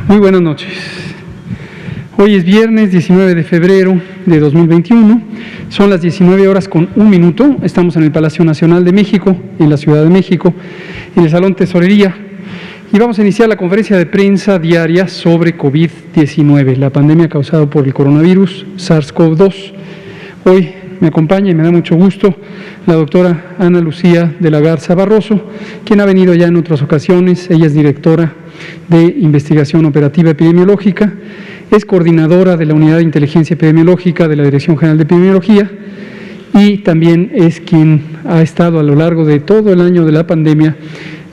Muy buenas noches. Hoy es viernes 19 de febrero de 2021. Son las 19 horas con 1 minuto. Estamos en el Palacio Nacional de México, en la Ciudad de México, en el Salón Tesorería. Y vamos a iniciar la conferencia de prensa diaria sobre COVID-19, la pandemia causada por el coronavirus SARS-CoV-2. Hoy me acompaña y me da mucho gusto la doctora Ana Lucía de la Garza Barroso, quien ha venido ya en otras ocasiones. Ella es directora de Investigación Operativa Epidemiológica, es coordinadora de la Unidad de Inteligencia Epidemiológica de la Dirección General de Epidemiología y también es quien ha estado a lo largo de todo el año de la pandemia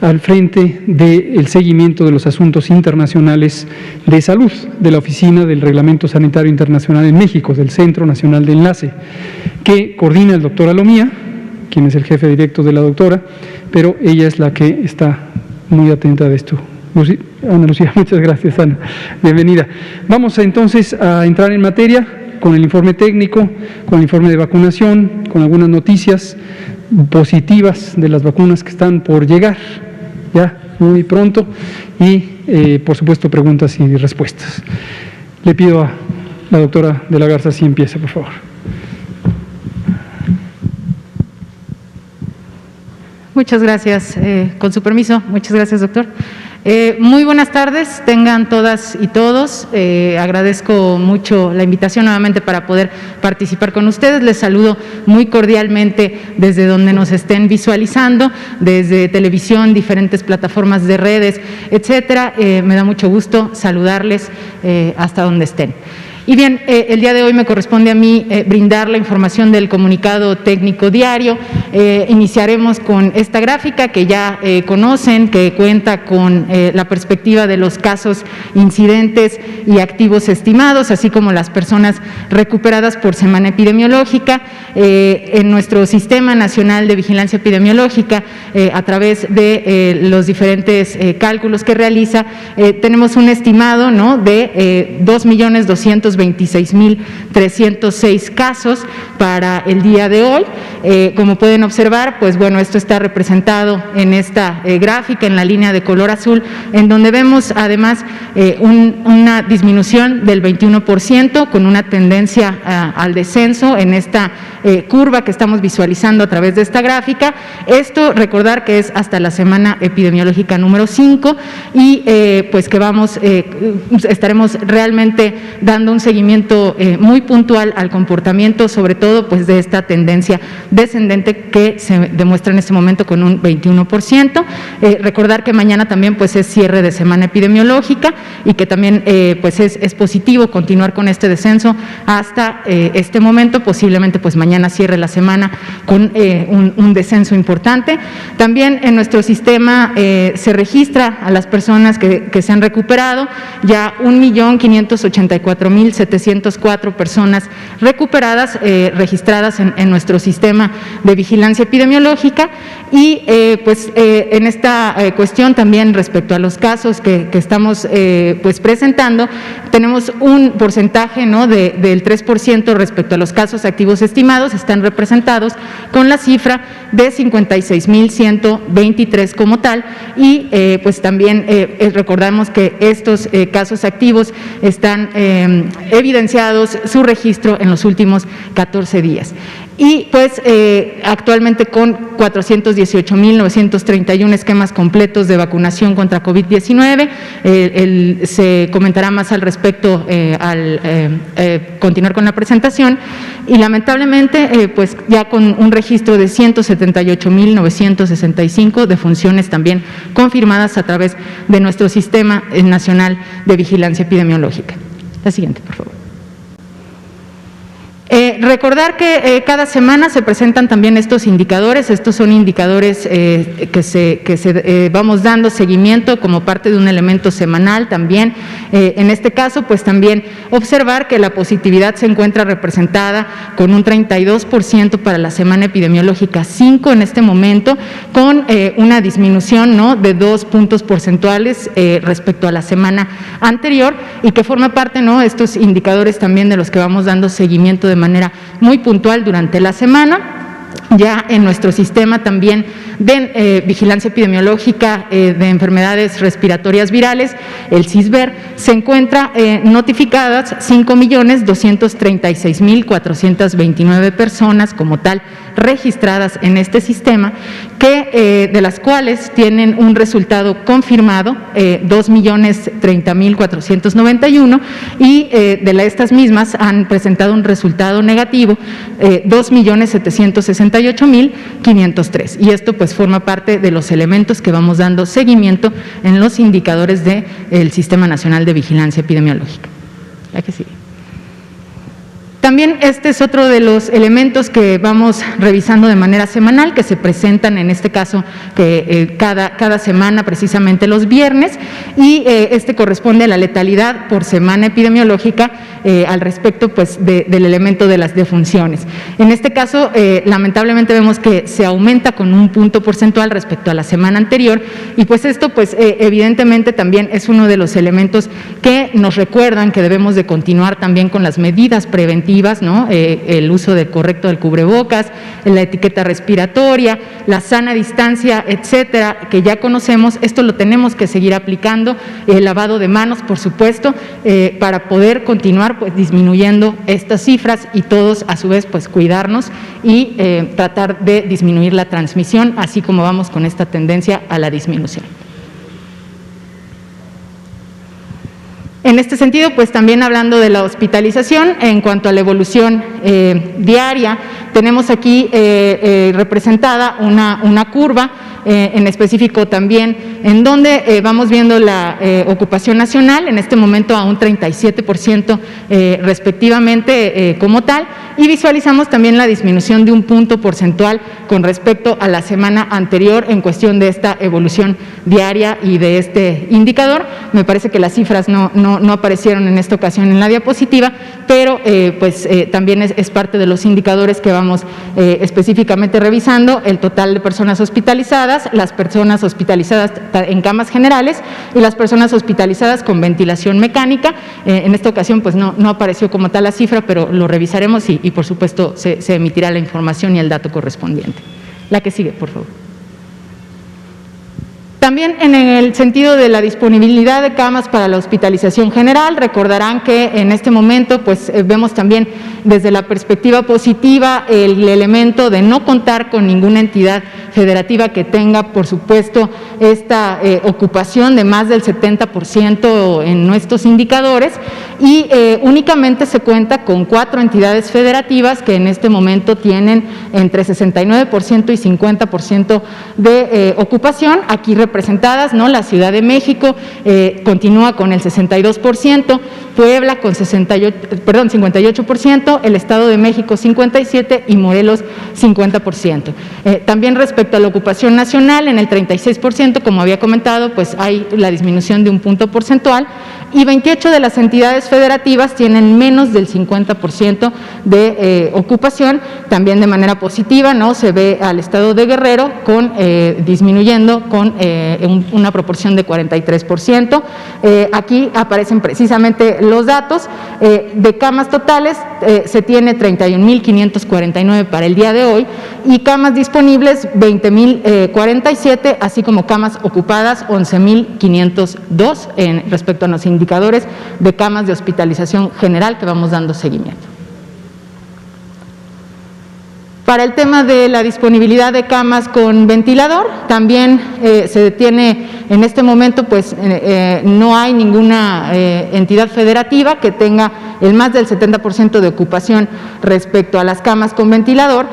al frente del seguimiento de los asuntos internacionales de salud de la Oficina del Reglamento Sanitario Internacional en México, del Centro Nacional de Enlace, que coordina el doctor Alomía, quien es el jefe directo de la doctora, pero ella es la que está muy atenta de esto. Ana Lucía, muchas gracias, Ana. Bienvenida. Vamos entonces a entrar en materia con el informe técnico, con el informe de vacunación, con algunas noticias positivas de las vacunas que están por llegar ya muy pronto y, por supuesto, preguntas y respuestas. Le pido a la doctora de la Garza si empieza, por favor. Muchas gracias. Con su permiso, muchas gracias, doctor. Muy buenas tardes, tengan todas y todos. Agradezco mucho la invitación nuevamente para poder participar con ustedes. Les saludo muy cordialmente desde donde nos estén visualizando, desde televisión, diferentes plataformas de redes, etcétera. Me da mucho gusto saludarles hasta donde estén. Y bien, el día de hoy me corresponde a mí brindar la información del comunicado técnico diario. Iniciaremos con esta gráfica que ya conocen, que cuenta con la perspectiva de los casos, incidentes y activos estimados, así como las personas recuperadas por semana epidemiológica. En nuestro Sistema Nacional de Vigilancia Epidemiológica, a través de los diferentes cálculos que realiza, tenemos un estimado, ¿no?, de 2.226.306 casos para el día de hoy. Como pueden observar, pues bueno, esto está representado en esta gráfica, en la línea de color azul, en donde vemos además una disminución del 21%, con una tendencia al descenso en esta curva que estamos visualizando a través de esta gráfica. Esto, recordar que es hasta la semana epidemiológica número 5 y pues que estaremos realmente dando un seguimiento muy puntual al comportamiento, sobre todo pues de esta tendencia descendente que se demuestra en este momento con un 21%. Recordar que mañana también pues es cierre de semana epidemiológica y que también pues es positivo continuar con este descenso hasta este momento. Posiblemente pues mañana cierre la semana con un descenso importante. También en nuestro sistema se registra a las personas que se han recuperado, ya 1.584.704 personas recuperadas, registradas en nuestro sistema de vigilancia epidemiológica. Y pues en esta cuestión también respecto a los casos que estamos pues presentando, tenemos un porcentaje, ¿no?, del 3% respecto a los casos activos estimados, están representados con la cifra de 56.123 como tal. Y pues también recordamos que estos casos activos están evidenciados su registro en los últimos 14 días. Y pues actualmente con 418.931 esquemas completos de vacunación contra COVID-19. Se comentará más al respecto al continuar con la presentación. Y lamentablemente pues ya con un registro de 178.965 defunciones también confirmadas a través de nuestro Sistema Nacional de Vigilancia Epidemiológica. La siguiente, por favor. Recordar que cada semana se presentan también estos indicadores. Estos son indicadores que vamos dando seguimiento como parte de un elemento semanal también. En este caso, pues también observar que la positividad se encuentra representada con un 32% para la semana epidemiológica 5 en este momento, con una disminución, ¿no?, de 2 puntos porcentuales respecto a la semana anterior, y que forma parte, ¿no?, estos indicadores también de los que vamos dando seguimiento de manera muy puntual durante la semana. ya en nuestro sistema también de vigilancia epidemiológica de enfermedades respiratorias virales, el CISVER, se encuentra notificadas 5.236.429 personas como tal registradas en este sistema, que de las cuales tienen un resultado confirmado 2.030.491 y de estas mismas han presentado un resultado negativo 2.768.503, y esto pues forma parte de los elementos que vamos dando seguimiento en los indicadores del Sistema Nacional de Vigilancia Epidemiológica. La que sigue. También este es otro de los elementos que vamos revisando de manera semanal, que se presentan en este caso que cada semana, precisamente los viernes, y este corresponde a la letalidad por semana epidemiológica al respecto pues del elemento de las defunciones. En este caso, lamentablemente vemos que se aumenta con un punto porcentual respecto a la semana anterior, y pues esto pues evidentemente también es uno de los elementos que nos recuerdan que debemos de continuar también con las medidas preventivas, ¿no? El uso correcto del cubrebocas, la etiqueta respiratoria, la sana distancia, etcétera, que ya conocemos. Esto lo tenemos que seguir aplicando, el lavado de manos, por supuesto, para poder continuar pues disminuyendo estas cifras y todos a su vez pues cuidarnos y tratar de disminuir la transmisión, así como vamos con esta tendencia a la disminución. En este sentido, pues también hablando de la hospitalización, en cuanto a la evolución diaria, tenemos aquí representada una curva, en específico también, en donde vamos viendo la ocupación nacional, en este momento a un 37% respectivamente como tal, y visualizamos también la disminución de un punto porcentual con respecto a la semana anterior en cuestión de esta evolución diaria y de este indicador. Me parece que las cifras no aparecieron en esta ocasión en la diapositiva, pero también es parte de los indicadores que vamos específicamente revisando: el total de personas hospitalizadas, las personas hospitalizadas en camas generales y las personas hospitalizadas con ventilación mecánica. En esta ocasión pues no apareció como tal la cifra, pero lo revisaremos y por supuesto se emitirá la información y el dato correspondiente. La que sigue, por favor. También en el sentido de la disponibilidad de camas para la hospitalización general, recordarán que en este momento pues vemos también desde la perspectiva positiva el elemento de no contar con ninguna entidad federativa que tenga, por supuesto, esta ocupación de más del 70% en nuestros indicadores, y únicamente se cuenta con 4 entidades federativas que en este momento tienen entre 69% y 50% de ocupación. Aquí representadas, ¿no? La Ciudad de México continúa con el 62%, Puebla con 58%, el Estado de México 57% y Morelos 50%. También respecto a la ocupación nacional, en el 36%, como había comentado, pues hay la disminución de un punto porcentual, y 28 de las entidades federativas tienen menos del 50% de ocupación. También de manera positiva, ¿no? Se ve al Estado de Guerrero disminuyendo con una proporción de 43%. Aquí aparecen precisamente los datos de camas totales. Se tiene 31.549 para el día de hoy, y camas disponibles 20.047, así como camas ocupadas 11.502 respecto a los indicadores de camas de hospitalización general que vamos dando seguimiento. Para el tema de la disponibilidad de camas con ventilador, también se detiene en este momento, pues no hay ninguna entidad federativa que tenga el más del 70% de ocupación respecto a las camas con ventilador.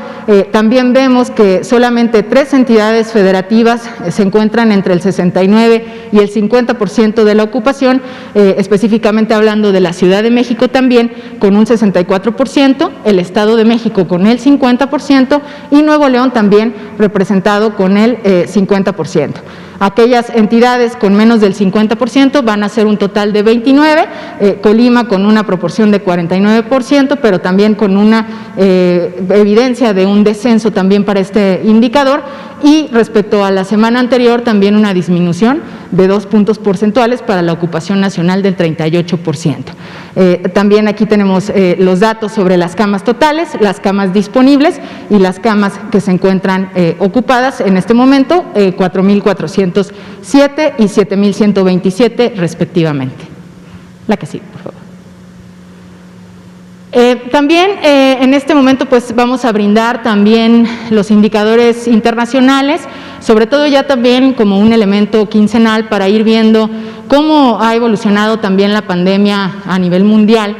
También vemos que solamente 3 entidades federativas se encuentran entre el 69 y el 50% de la ocupación, específicamente hablando de la Ciudad de México también con un 64%, el Estado de México con el 50%, y Nuevo León también representado con el 50%. Aquellas entidades con menos del 50% van a ser un total de 29, Colima con una proporción de 49%, pero también con una evidencia de un descenso también para este indicador, y respecto a la semana anterior también una disminución de 2 puntos porcentuales para la ocupación nacional del 38%. También aquí tenemos los datos sobre las camas totales, las camas disponibles y las camas que se encuentran ocupadas en este momento, 4.407 y 7.127 respectivamente. La que sigue, por favor. También en este momento pues vamos a brindar también los indicadores internacionales, sobre todo ya también como un elemento quincenal para ir viendo cómo ha evolucionado también la pandemia a nivel mundial,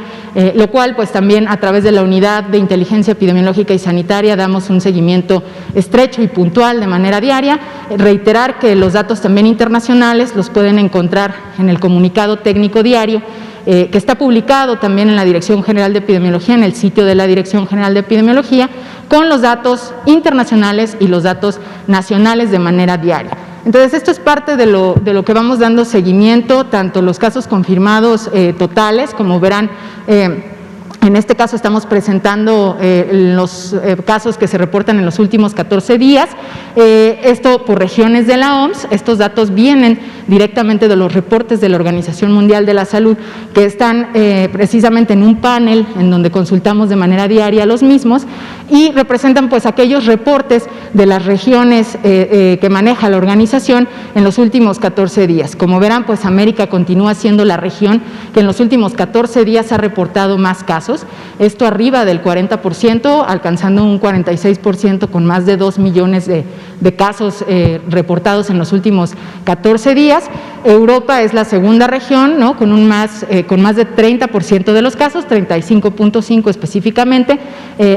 lo cual pues también a través de la Unidad de Inteligencia Epidemiológica y Sanitaria damos un seguimiento estrecho y puntual de manera diaria. Reiterar que los datos también internacionales los pueden encontrar en el comunicado técnico diario, que está publicado también en la Dirección General de Epidemiología, en el sitio de la Dirección General de Epidemiología, con los datos internacionales y los datos nacionales de manera diaria. Entonces, esto es parte de lo que vamos dando seguimiento, tanto los casos confirmados totales, como verán, en este caso estamos presentando los casos que se reportan en los últimos 14 días, esto por regiones de la OMS. Estos datos vienen directamente de los reportes de la Organización Mundial de la Salud, que están precisamente en un panel en donde consultamos de manera diaria los mismos y representan pues aquellos reportes de las regiones que maneja la organización en los últimos 14 días. Como verán, pues América continúa siendo la región que en los últimos 14 días ha reportado más casos, esto arriba del 40%, alcanzando un 46% con más de 2 millones de casos reportados en los últimos 14 días. Europa es la segunda región, ¿no? con más de 30% de los casos, 35.5 específicamente,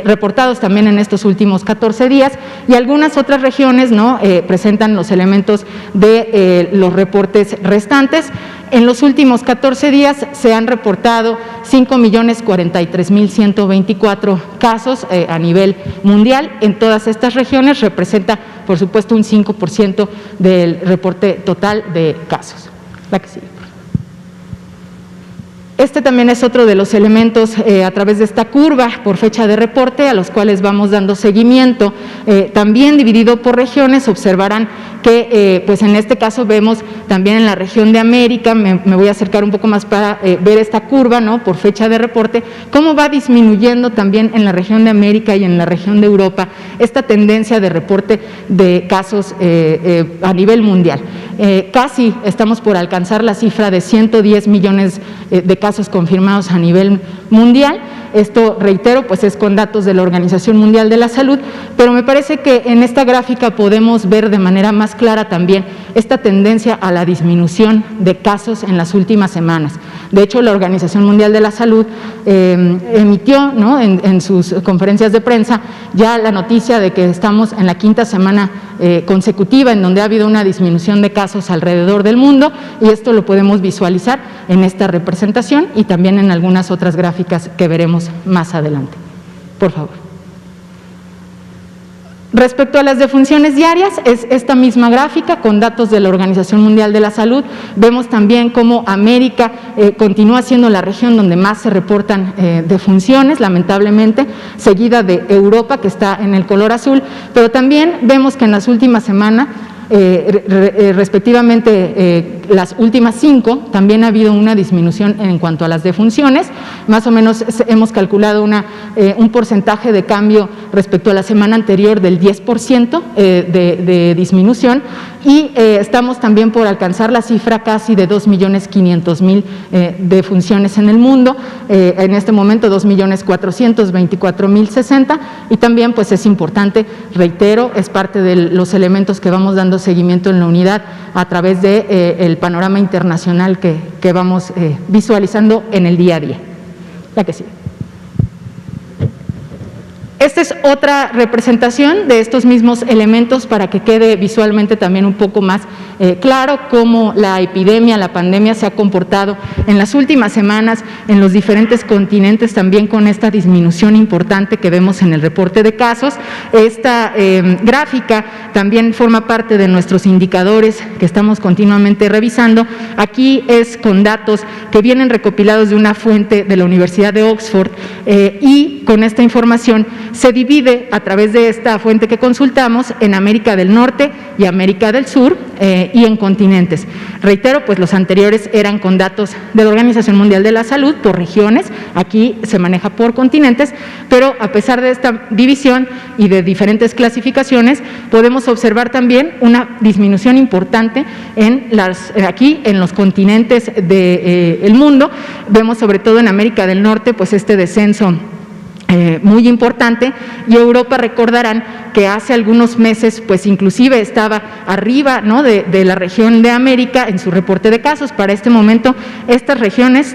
reportados también en estos últimos 14 días, y algunas otras regiones, ¿no? Presentan los elementos de los reportes restantes. En los últimos 14 días se han reportado 5.043.124 casos a nivel mundial. En todas estas regiones representa, por supuesto, un 5% del reporte total de casos. La que sigue. Este también es otro de los elementos a través de esta curva por fecha de reporte a los cuales vamos dando seguimiento, también dividido por regiones. Observarán que pues en este caso vemos también en la región de América, me voy a acercar un poco más para ver esta curva, ¿no? Por fecha de reporte, cómo va disminuyendo también en la región de América y en la región de Europa esta tendencia de reporte de casos a nivel mundial. Casi estamos por alcanzar la cifra de 110 millones de casos confirmados a nivel mundial. Esto, reitero, pues es con datos de la Organización Mundial de la Salud, pero me parece que en esta gráfica podemos ver de manera más clara también esta tendencia a la disminución de casos en las últimas semanas. De hecho, la Organización Mundial de la Salud emitió, ¿no? en sus conferencias de prensa ya la noticia de que estamos en la quinta semana consecutiva en donde ha habido una disminución de casos alrededor del mundo, y esto lo podemos visualizar en esta representación y también en algunas otras gráficas que veremos más adelante. Por favor. Respecto a las defunciones diarias, es esta misma gráfica con datos de la Organización Mundial de la Salud. Vemos también cómo América continúa siendo la región donde más se reportan defunciones, lamentablemente, seguida de Europa, que está en el color azul, pero también vemos que en las últimas semanas, respectivamente las últimas 5, también ha habido una disminución en cuanto a las defunciones. Más o menos hemos calculado un porcentaje de cambio respecto a la semana anterior del 10% de disminución, y estamos también por alcanzar la cifra casi de 2.500.000 defunciones en el mundo, en este momento 2.424.060, y también pues es importante, reitero, es parte de los elementos que vamos dando seguimiento en la unidad a través de el panorama internacional que vamos visualizando en el día a día. La que sigue. Esta es otra representación de estos mismos elementos para que quede visualmente también un poco más claro cómo la epidemia, la pandemia se ha comportado en las últimas semanas en los diferentes continentes, también con esta disminución importante que vemos en el reporte de casos. Esta gráfica también forma parte de nuestros indicadores que estamos continuamente revisando. Aquí es con datos que vienen recopilados de una fuente de la Universidad de Oxford y con esta información se divide a través de esta fuente que consultamos en América del Norte y América del Sur y en continentes. Reitero, pues los anteriores eran con datos de la Organización Mundial de la Salud por regiones, aquí se maneja por continentes, pero a pesar de esta división y de diferentes clasificaciones, podemos observar también una disminución importante aquí en los continentes del mundo. Vemos sobre todo en América del Norte pues este descenso muy importante, y Europa, recordarán que hace algunos meses pues inclusive estaba arriba, ¿no?, de la región de América en su reporte de casos. Para este momento estas regiones,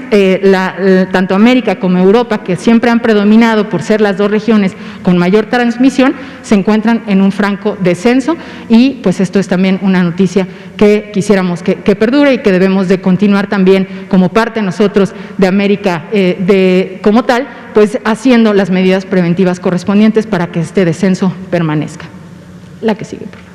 tanto América como Europa, que siempre han predominado por ser las dos regiones con mayor transmisión, se encuentran en un franco descenso, y pues esto es también una noticia que quisiéramos que perdure y que debemos de continuar también como parte nosotros de América como tal, pues haciendo las medidas preventivas correspondientes para que este descenso permanezca. La que sigue, por favor.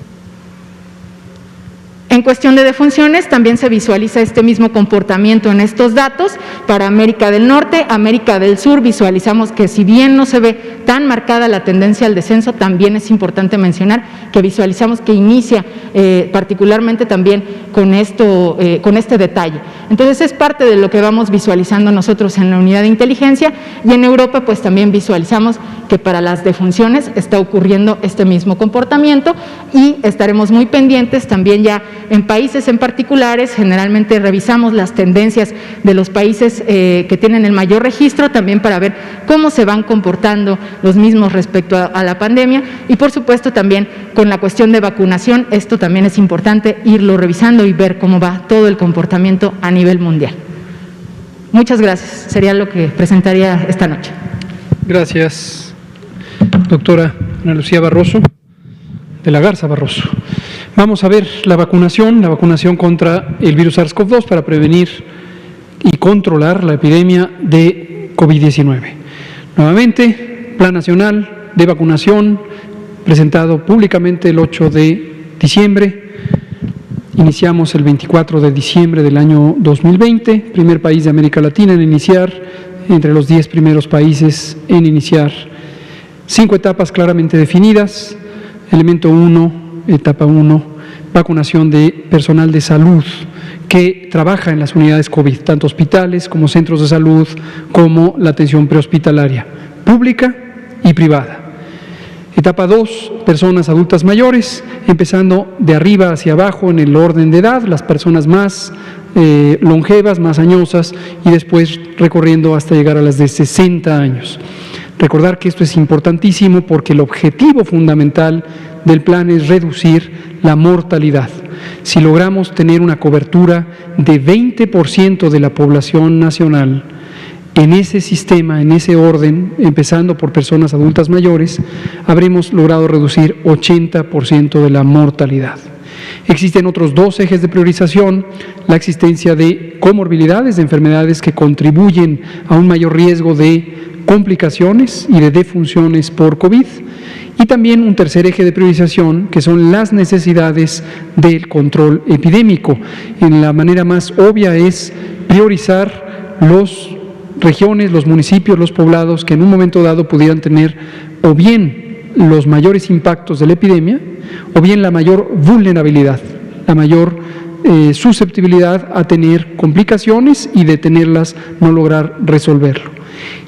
En cuestión de defunciones, también se visualiza este mismo comportamiento en estos datos. Para América del Norte, América del Sur, visualizamos que si bien no se ve tan marcada la tendencia al descenso, también es importante mencionar que visualizamos que inicia particularmente también con este detalle. Entonces es parte de lo que vamos visualizando nosotros en la unidad de inteligencia, y en Europa pues también visualizamos que para las defunciones está ocurriendo este mismo comportamiento, y estaremos muy pendientes también ya en países en particulares. Generalmente revisamos las tendencias de los países que tienen el mayor registro, también para ver cómo se van comportando los mismos respecto a la pandemia, y por supuesto también con la cuestión de vacunación. Esto también es importante irlo revisando y ver cómo va todo el comportamiento a nivel mundial. Muchas gracias, sería lo que presentaría esta noche. Gracias, doctora Ana Lucía Barroso, de la Garza Barroso. Vamos a ver la vacunación contra el virus SARS-CoV-2 para prevenir y controlar la epidemia de COVID-19. Nuevamente, Plan Nacional de Vacunación, presentado públicamente el 8 de diciembre. Iniciamos el 24 de diciembre del año 2020, primer país de América Latina en iniciar, entre los 10 primeros países en iniciar 5 etapas claramente definidas. Elemento 1, etapa 1, vacunación de personal de salud que trabaja en las unidades COVID, tanto hospitales como centros de salud, como la atención prehospitalaria, pública y privada. Etapa 2, personas adultas mayores, empezando de arriba hacia abajo en el orden de edad, las personas más longevas, más añosas, y después recorriendo hasta llegar a las de 60 años. Recordar que esto es importantísimo porque el objetivo fundamental del plan es reducir la mortalidad. Si logramos tener una cobertura de 20% de la población nacional en ese sistema, en ese orden, empezando por personas adultas mayores, habremos logrado reducir 80% de la mortalidad. Existen otros 2 ejes de priorización: la existencia de comorbilidades, de enfermedades que contribuyen a un mayor riesgo de complicaciones y de defunciones por COVID, y también un tercer eje de priorización, que son las necesidades del control epidémico. En la manera más obvia es priorizar las regiones, los municipios, los poblados que en un momento dado pudieran tener o bien los mayores impactos de la epidemia, o bien la mayor vulnerabilidad, la mayor susceptibilidad a tener complicaciones y de tenerlas no lograr resolverlo.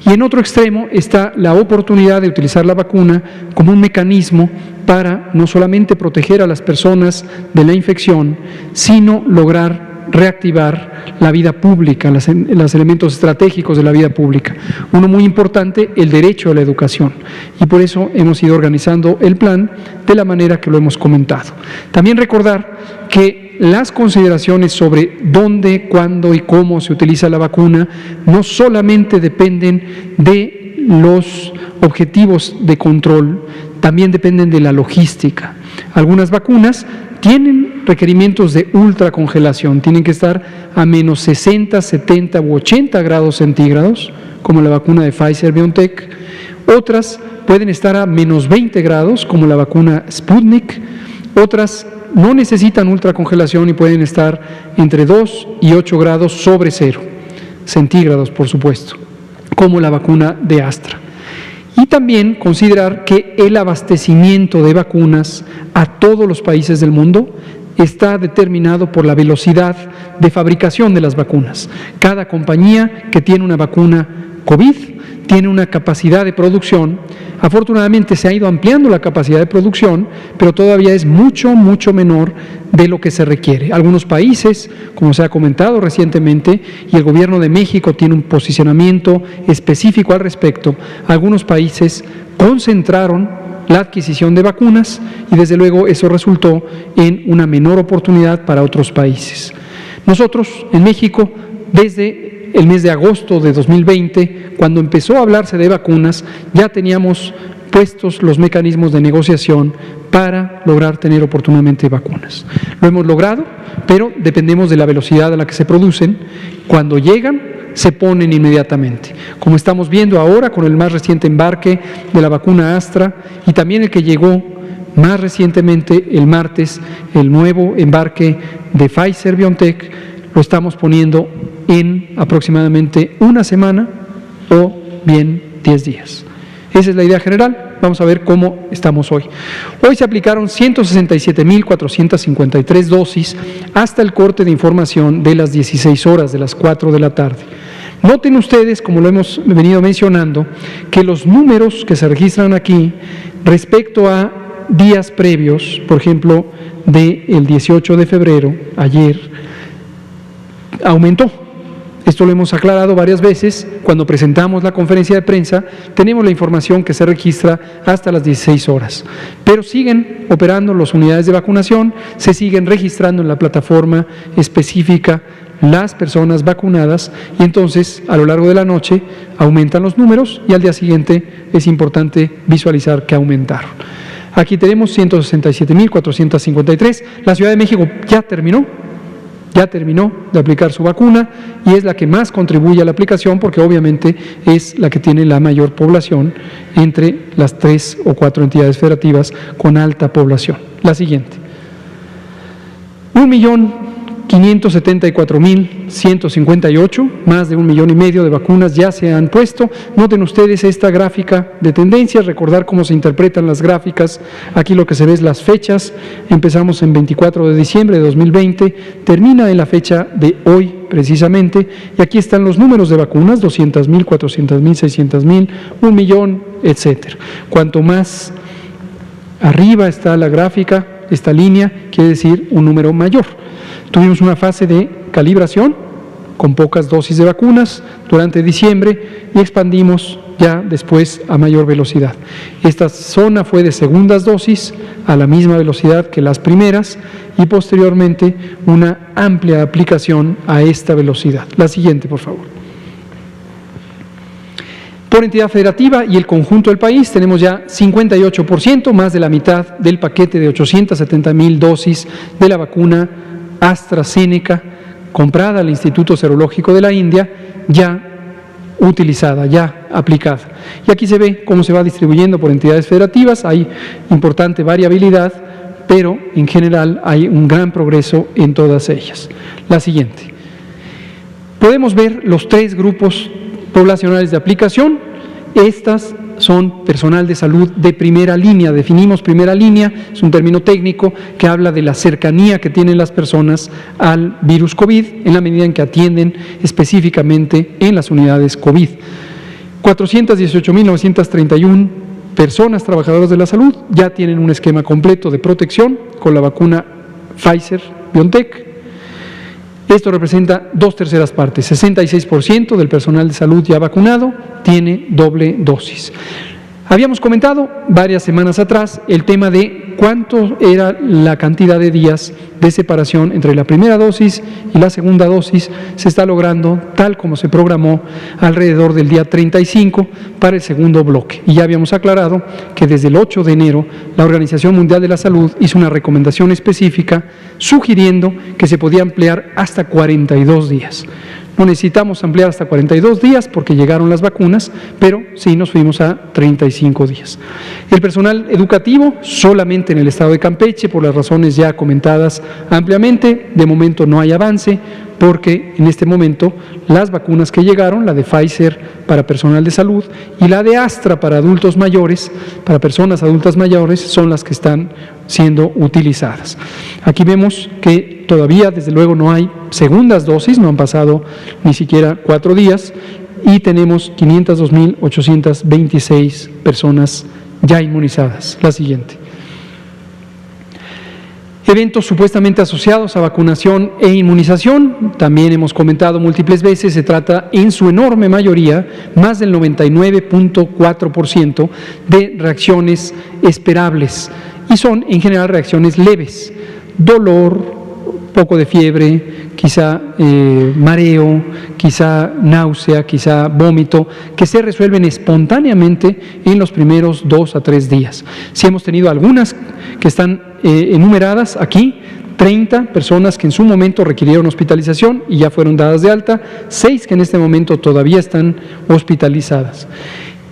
Y en otro extremo está la oportunidad de utilizar la vacuna como un mecanismo para no solamente proteger a las personas de la infección, sino lograr reactivar la vida pública, los elementos estratégicos de la vida pública. Uno muy importante, el derecho a la educación, y por eso hemos ido organizando el plan de la manera que lo hemos comentado. También recordar que las consideraciones sobre dónde, cuándo y cómo se utiliza la vacuna no solamente dependen de los objetivos de control, también dependen de la logística. Algunas vacunas tienen requerimientos de ultracongelación, tienen que estar a menos 60, 70 u 80 grados centígrados, como la vacuna de Pfizer-BioNTech. Otras pueden estar a menos 20 grados, como la vacuna Sputnik. Otras no necesitan ultracongelación y pueden estar entre 2 y 8 grados sobre cero, centígrados por supuesto, como la vacuna de Astra. también considerar que el abastecimiento de vacunas a todos los países del mundo está determinado por la velocidad de fabricación de las vacunas. Cada compañía que tiene una vacuna COVID tiene una capacidad de producción. Afortunadamente se ha ido ampliando la capacidad de producción, pero todavía es mucho menor de lo que se requiere. Algunos países, como se ha comentado recientemente, y el gobierno de México tiene un posicionamiento específico al respecto, algunos países concentraron la adquisición de vacunas y desde luego eso resultó en una menor oportunidad para otros países. Nosotros en México, desde el mes de agosto de 2020, cuando empezó a hablarse de vacunas, ya teníamos puestos los mecanismos de negociación para lograr tener oportunamente vacunas. Lo hemos logrado, pero dependemos de la velocidad a la que se producen. Cuando llegan, se ponen inmediatamente. Como estamos viendo ahora con el más reciente embarque de la vacuna Astra y también el que llegó más recientemente el martes, el nuevo embarque de Pfizer-BioNTech, lo estamos poniendo en aproximadamente una semana o bien 10 días. Esa es la idea general. Vamos a ver cómo estamos hoy. Hoy se aplicaron 167.453 dosis hasta el corte de información de las 16 horas, de las 4 de la tarde. Noten ustedes, como lo hemos venido mencionando, que los números que se registran aquí respecto a días previos, por ejemplo, del 18 de febrero, ayer, aumentó. Esto lo hemos aclarado varias veces. Cuando presentamos la conferencia de prensa, tenemos la información que se registra hasta las 16 horas. Pero siguen operando las unidades de vacunación, se siguen registrando en la plataforma específica las personas vacunadas y entonces a lo largo de la noche aumentan los números y al día siguiente es importante visualizar que aumentaron. Aquí tenemos 167.453. La Ciudad de México ya terminó de aplicar su vacuna y es la que más contribuye a la aplicación porque obviamente es la que tiene la mayor población entre las 3 o 4 entidades federativas con alta población. La siguiente. 1.574.158, más de 1,5 millones de vacunas ya se han puesto. Noten ustedes esta gráfica de tendencias, recordar cómo se interpretan las gráficas. Aquí lo que se ve es las fechas. Empezamos en 24 de diciembre de 2020, termina en la fecha de hoy precisamente, y aquí están los números de vacunas, 200.000, 400.000, 600.000, 1 millón, etcétera. Cuanto más arriba está la gráfica, esta línea, quiere decir un número mayor. Tuvimos una fase de calibración con pocas dosis de vacunas durante diciembre y expandimos ya después a mayor velocidad. Esta zona fue de segundas dosis a la misma velocidad que las primeras y posteriormente una amplia aplicación a esta velocidad. La siguiente, por favor. Por entidad federativa y el conjunto del país tenemos ya 58%, más de la mitad del paquete de 870.000 dosis de la vacuna AstraZeneca comprada al Instituto Serológico de la India, ya utilizada, ya aplicada. Y aquí se ve cómo se va distribuyendo por entidades federativas, hay importante variabilidad, pero en general hay un gran progreso en todas ellas. La siguiente. Podemos ver los 3 grupos poblacionales de aplicación. Estas son personal de salud de primera línea. Definimos primera línea, es un término técnico que habla de la cercanía que tienen las personas al virus COVID en la medida en que atienden específicamente en las unidades COVID. 418.931 personas trabajadoras de la salud ya tienen un esquema completo de protección con la vacuna Pfizer-BioNTech. Esto representa 2/3 partes, 66% del personal de salud ya vacunado tiene doble dosis. Habíamos comentado varias semanas atrás el tema de cuánto era la cantidad de días de separación entre la primera dosis y la segunda dosis. Se está logrando, tal como se programó, alrededor del día 35 para el segundo bloque. Y ya habíamos aclarado que desde el 8 de enero la Organización Mundial de la Salud hizo una recomendación específica sugiriendo que se podía ampliar hasta 42 días. No necesitamos ampliar hasta 42 días porque llegaron las vacunas, pero sí nos fuimos a 35 días. El personal educativo, solamente en el estado de Campeche, por las razones ya comentadas ampliamente, de momento no hay avance, porque en este momento las vacunas que llegaron, la de Pfizer para personal de salud y la de Astra para adultos mayores, para personas adultas mayores, son las que están siendo utilizadas. Aquí vemos que todavía, desde luego, no hay segundas dosis, no han pasado ni siquiera 4 días, y tenemos 502.826 personas ya inmunizadas. La siguiente. Eventos supuestamente asociados a vacunación e inmunización, también hemos comentado múltiples veces, se trata en su enorme mayoría, más del 99.4% de reacciones esperables, y son en general reacciones leves: dolor, poco de fiebre, quizá mareo, quizá náusea, quizá vómito, que se resuelven espontáneamente en los primeros 2 a 3 días. Si hemos tenido algunas que están enumeradas aquí, 30 personas que en su momento requirieron hospitalización y ya fueron dadas de alta, 6 que en este momento todavía están hospitalizadas.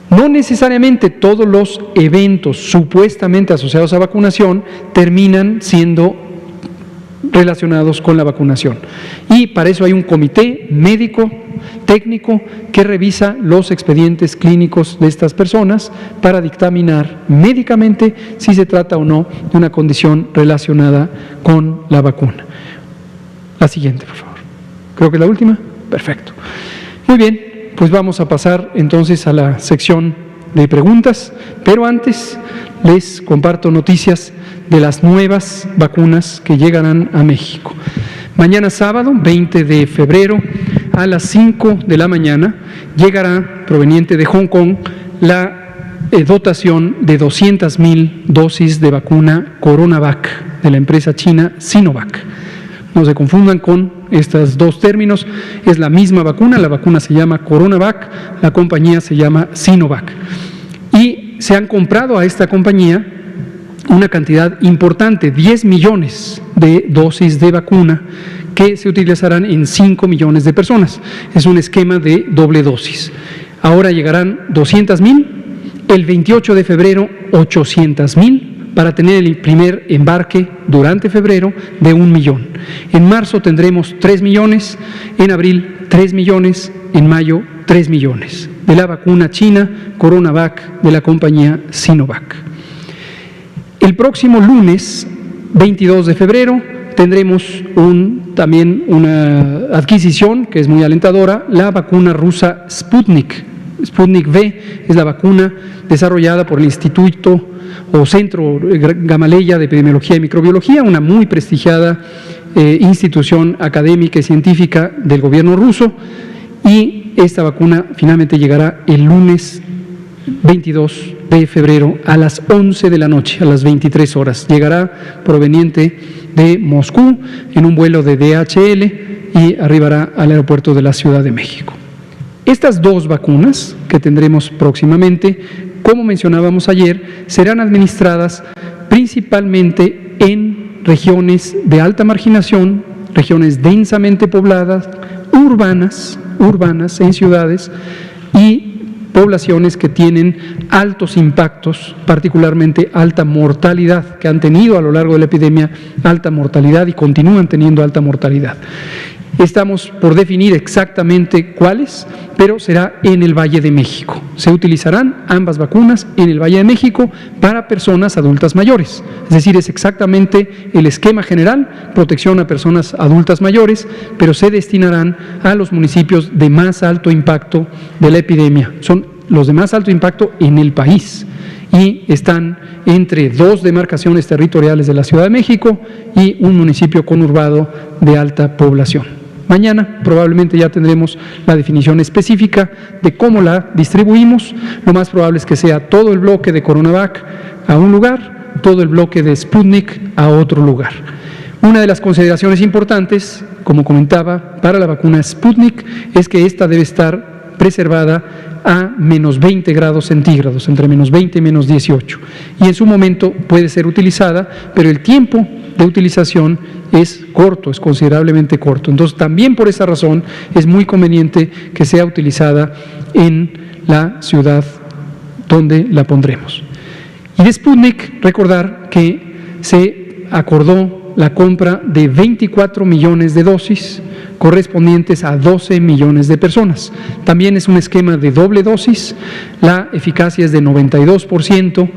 No necesariamente todos los eventos supuestamente asociados a vacunación terminan siendo relacionados con la vacunación, y para eso hay un comité médico técnico que revisa los expedientes clínicos de estas personas para dictaminar médicamente si se trata o no de una condición relacionada con la vacuna. La siguiente, por favor. Creo que es la última. Perfecto. Muy bien, pues vamos a pasar entonces a la sección de preguntas, pero antes les comparto noticias de las nuevas vacunas que llegarán a México. Mañana sábado, 20 de febrero, a las 5 de la mañana, llegará, proveniente de Hong Kong, la dotación de 200,000 dosis de vacuna CoronaVac de la empresa china Sinovac. No se confundan con estos dos términos, es la misma vacuna, la vacuna se llama CoronaVac, la compañía se llama Sinovac. Y se han comprado a esta compañía una cantidad importante, 10 millones de dosis de vacuna que se utilizarán en 5 millones de personas. Es un esquema de doble dosis. Ahora llegarán 200,000, el 28 de febrero 800,000, para tener el primer embarque durante febrero de 1 millón. En marzo tendremos 3 millones, en abril 3 millones, en mayo 3 millones de la vacuna china CoronaVac de la compañía Sinovac. El próximo lunes, 22 de febrero, tendremos también una adquisición que es muy alentadora, la vacuna rusa Sputnik. Sputnik V es la vacuna desarrollada por el Instituto o Centro Gamaleya de Epidemiología y Microbiología, una muy prestigiada institución académica y científica del gobierno ruso, y esta vacuna finalmente llegará el lunes 22 de febrero a las 11 de la noche, a las 23 horas. Llegará proveniente de Moscú en un vuelo de DHL y arribará al aeropuerto de la Ciudad de México. Estas dos vacunas que tendremos próximamente, como mencionábamos ayer, serán administradas principalmente en regiones de alta marginación, regiones densamente pobladas, urbanas en ciudades, y poblaciones que tienen altos impactos, particularmente alta mortalidad, que han tenido a lo largo de la epidemia alta mortalidad y continúan teniendo alta mortalidad. Estamos por definir exactamente cuáles, pero será en el Valle de México. Se utilizarán ambas vacunas en el Valle de México para personas adultas mayores. Es decir, es exactamente el esquema general, protección a personas adultas mayores, pero se destinarán a los municipios de más alto impacto de la epidemia. Son los de más alto impacto en el país y están entre 2 demarcaciones territoriales de la Ciudad de México y un municipio conurbado de alta población. Mañana probablemente ya tendremos la definición específica de cómo la distribuimos. Lo más probable es que sea todo el bloque de CoronaVac a un lugar, todo el bloque de Sputnik a otro lugar. Una de las consideraciones importantes, como comentaba, para la vacuna Sputnik es que esta debe estar preservada a menos 20 grados centígrados, entre menos 20 y menos 18. Y en su momento puede ser utilizada, pero el tiempo de utilización es corto, es considerablemente corto. Entonces, también por esa razón es muy conveniente que sea utilizada en la ciudad donde la pondremos. Y de Sputnik, recordar que se acordó la compra de 24 millones de dosis correspondientes a 12 millones de personas. También es un esquema de doble dosis, la eficacia es de 92%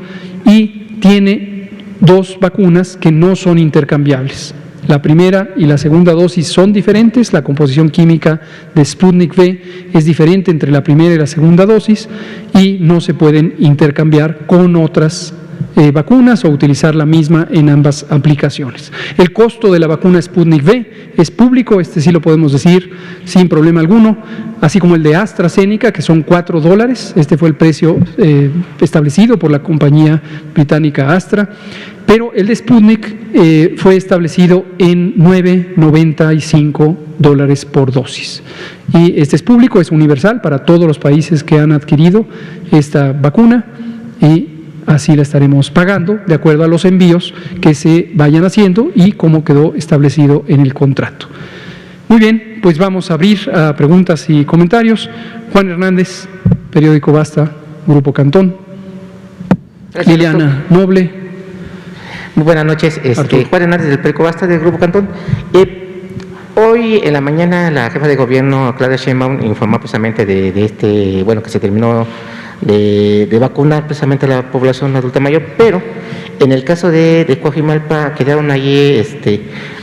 y tiene 2 vacunas que no son intercambiables. La primera y la segunda dosis son diferentes, la composición química de Sputnik V es diferente entre la primera y la segunda dosis y no se pueden intercambiar con otras vacunas o utilizar la misma en ambas aplicaciones. El costo de la vacuna Sputnik V es público, este sí lo podemos decir sin problema alguno, así como el de AstraZeneca, que son $4, este fue el precio establecido por la compañía británica Astra, pero el de Sputnik fue establecido en $9.95 por dosis. Y este es público, es universal para todos los países que han adquirido esta vacuna y así la estaremos pagando de acuerdo a los envíos que se vayan haciendo y como quedó establecido en el contrato. Muy bien, pues vamos a abrir a preguntas y comentarios. Juan Hernández, periódico Basta, Grupo Cantón. Gracias, Liliana Noble. Muy buenas noches, Juan Hernández del periódico Basta del Grupo Cantón. Hoy en la mañana la jefa de gobierno, Claudia Sheinbaum, informó precisamente de que se terminó de vacunar precisamente a la población adulta mayor, pero en el caso de Coajimalpa quedaron allí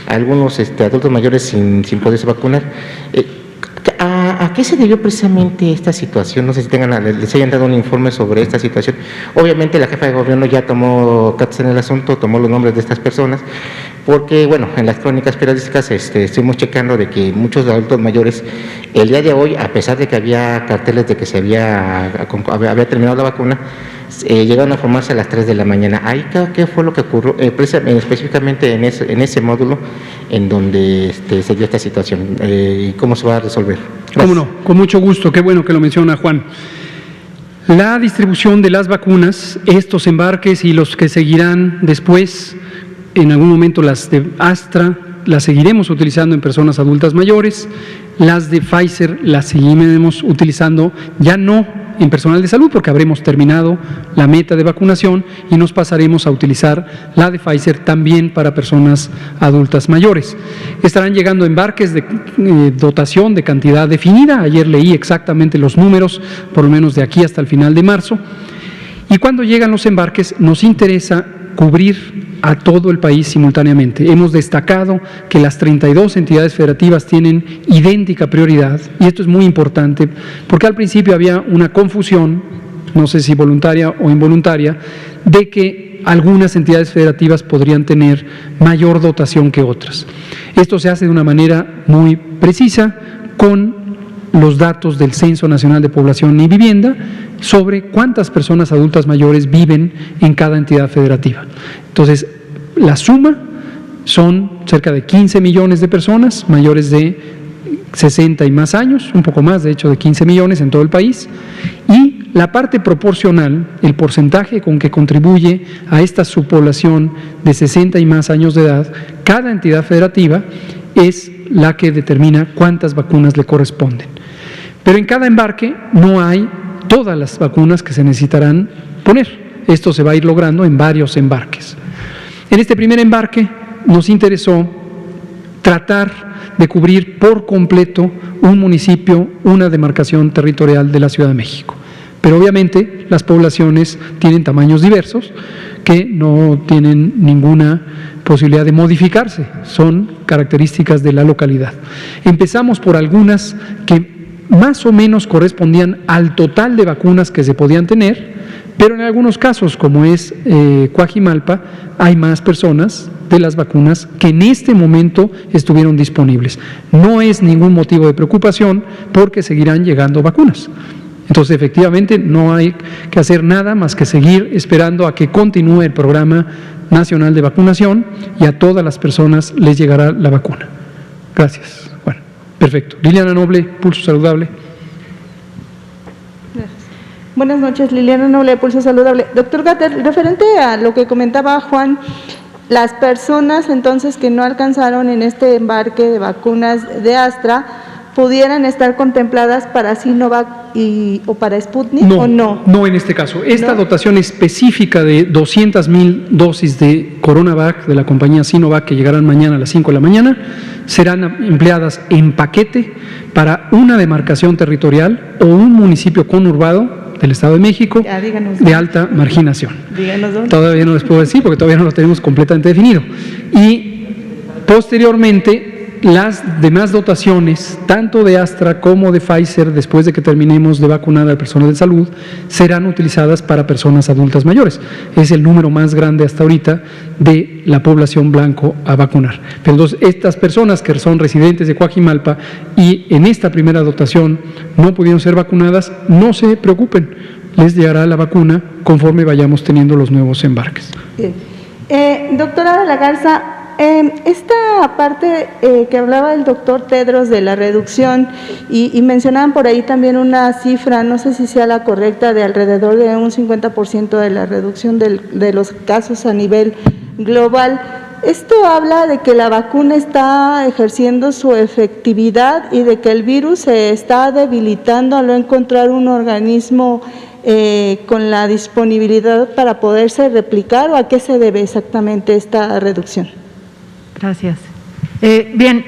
algunos adultos mayores sin poderse vacunar. ¿A qué se debió precisamente esta situación? No sé si les hayan dado un informe sobre esta situación. Obviamente la jefa de gobierno ya tomó cartas en el asunto, tomó los nombres de estas personas, porque en las crónicas periodísticas estuvimos checando de que muchos adultos mayores, el día de hoy, a pesar de que había carteles de que se había terminado la vacuna, llegaron a formarse a las 3 de la mañana. ¿Ahí qué fue lo que ocurrió? Específicamente en ese módulo en donde se dio esta situación. ¿Y cómo se va a resolver? Gracias. Cómo no, con mucho gusto, qué bueno que lo menciona Juan. La distribución de las vacunas, estos embarques y los que seguirán después, en algún momento las de Astra, las seguiremos utilizando en personas adultas mayores, las de Pfizer las seguiremos utilizando ya no en personal de salud porque habremos terminado la meta de vacunación y nos pasaremos a utilizar la de Pfizer también para personas adultas mayores. Estarán llegando embarques de dotación de cantidad definida, ayer leí exactamente los números, por lo menos de aquí hasta el final de marzo, y cuando llegan los embarques nos interesa cubrir a todo el país simultáneamente. Hemos destacado que las 32 entidades federativas tienen idéntica prioridad y esto es muy importante porque al principio había una confusión, no sé si voluntaria o involuntaria, de que algunas entidades federativas podrían tener mayor dotación que otras. Esto se hace de una manera muy precisa con los datos del Censo Nacional de Población y Vivienda sobre cuántas personas adultas mayores viven en cada entidad federativa. Entonces, la suma son cerca de 15 millones de personas mayores de 60 y más años, un poco más de hecho de 15 millones en todo el país, y la parte proporcional, el porcentaje con que contribuye a esta subpoblación de 60 y más años de edad, cada entidad federativa es la que determina cuántas vacunas le corresponden. Pero en cada embarque no hay todas las vacunas que se necesitarán poner. Esto se va a ir logrando en varios embarques. En este primer embarque nos interesó tratar de cubrir por completo un municipio, una demarcación territorial de la Ciudad de México. Pero obviamente las poblaciones tienen tamaños diversos que no tienen ninguna posibilidad de modificarse, son características de la localidad. Empezamos por algunas que más o menos correspondían al total de vacunas que se podían tener, pero en algunos casos, como es Coajimalpa, hay más personas de las vacunas que en este momento estuvieron disponibles. No es ningún motivo de preocupación porque seguirán llegando vacunas. Entonces, efectivamente, no hay que hacer nada más que seguir esperando a que continúe el Programa Nacional de Vacunación y a todas las personas les llegará la vacuna. Gracias. Bueno, perfecto. Liliana Noble, Pulso Saludable. Gracias. Buenas noches, Liliana Noble, Pulso Saludable. Doctor Gatell, referente a lo que comentaba Juan, las personas entonces que no alcanzaron en este embarque de vacunas de Astra, pudieran estar contempladas para Sinovac o para Sputnik, no, ¿o no? No en este caso. Esta dotación específica de 200,000 dosis de Coronavac de la compañía Sinovac, que llegarán mañana a las 5 de la mañana, serán empleadas en paquete para una demarcación territorial o un municipio conurbado del Estado de México de alta marginación. Díganos dónde. Todavía no les puedo decir porque todavía no lo tenemos completamente definido. Y posteriormente, las demás dotaciones, tanto de Astra como de Pfizer, después de que terminemos de vacunar al personal de salud, serán utilizadas para personas adultas mayores. Es el número más grande hasta ahorita de la población blanco a vacunar. Pero entonces, estas personas que son residentes de Coajimalpa y en esta primera dotación no pudieron ser vacunadas, no se preocupen, les llegará la vacuna conforme vayamos teniendo los nuevos embarques. Bien. Doctora de la Garza, esta parte que hablaba el doctor Tedros de la reducción y mencionaban por ahí también una cifra, no sé si sea la correcta, de alrededor de un 50% de la reducción de los casos a nivel global. Esto habla de que la vacuna está ejerciendo su efectividad y de que el virus se está debilitando al no encontrar un organismo con la disponibilidad para poderse replicar, ¿o a qué se debe exactamente esta reducción? Gracias. Bien,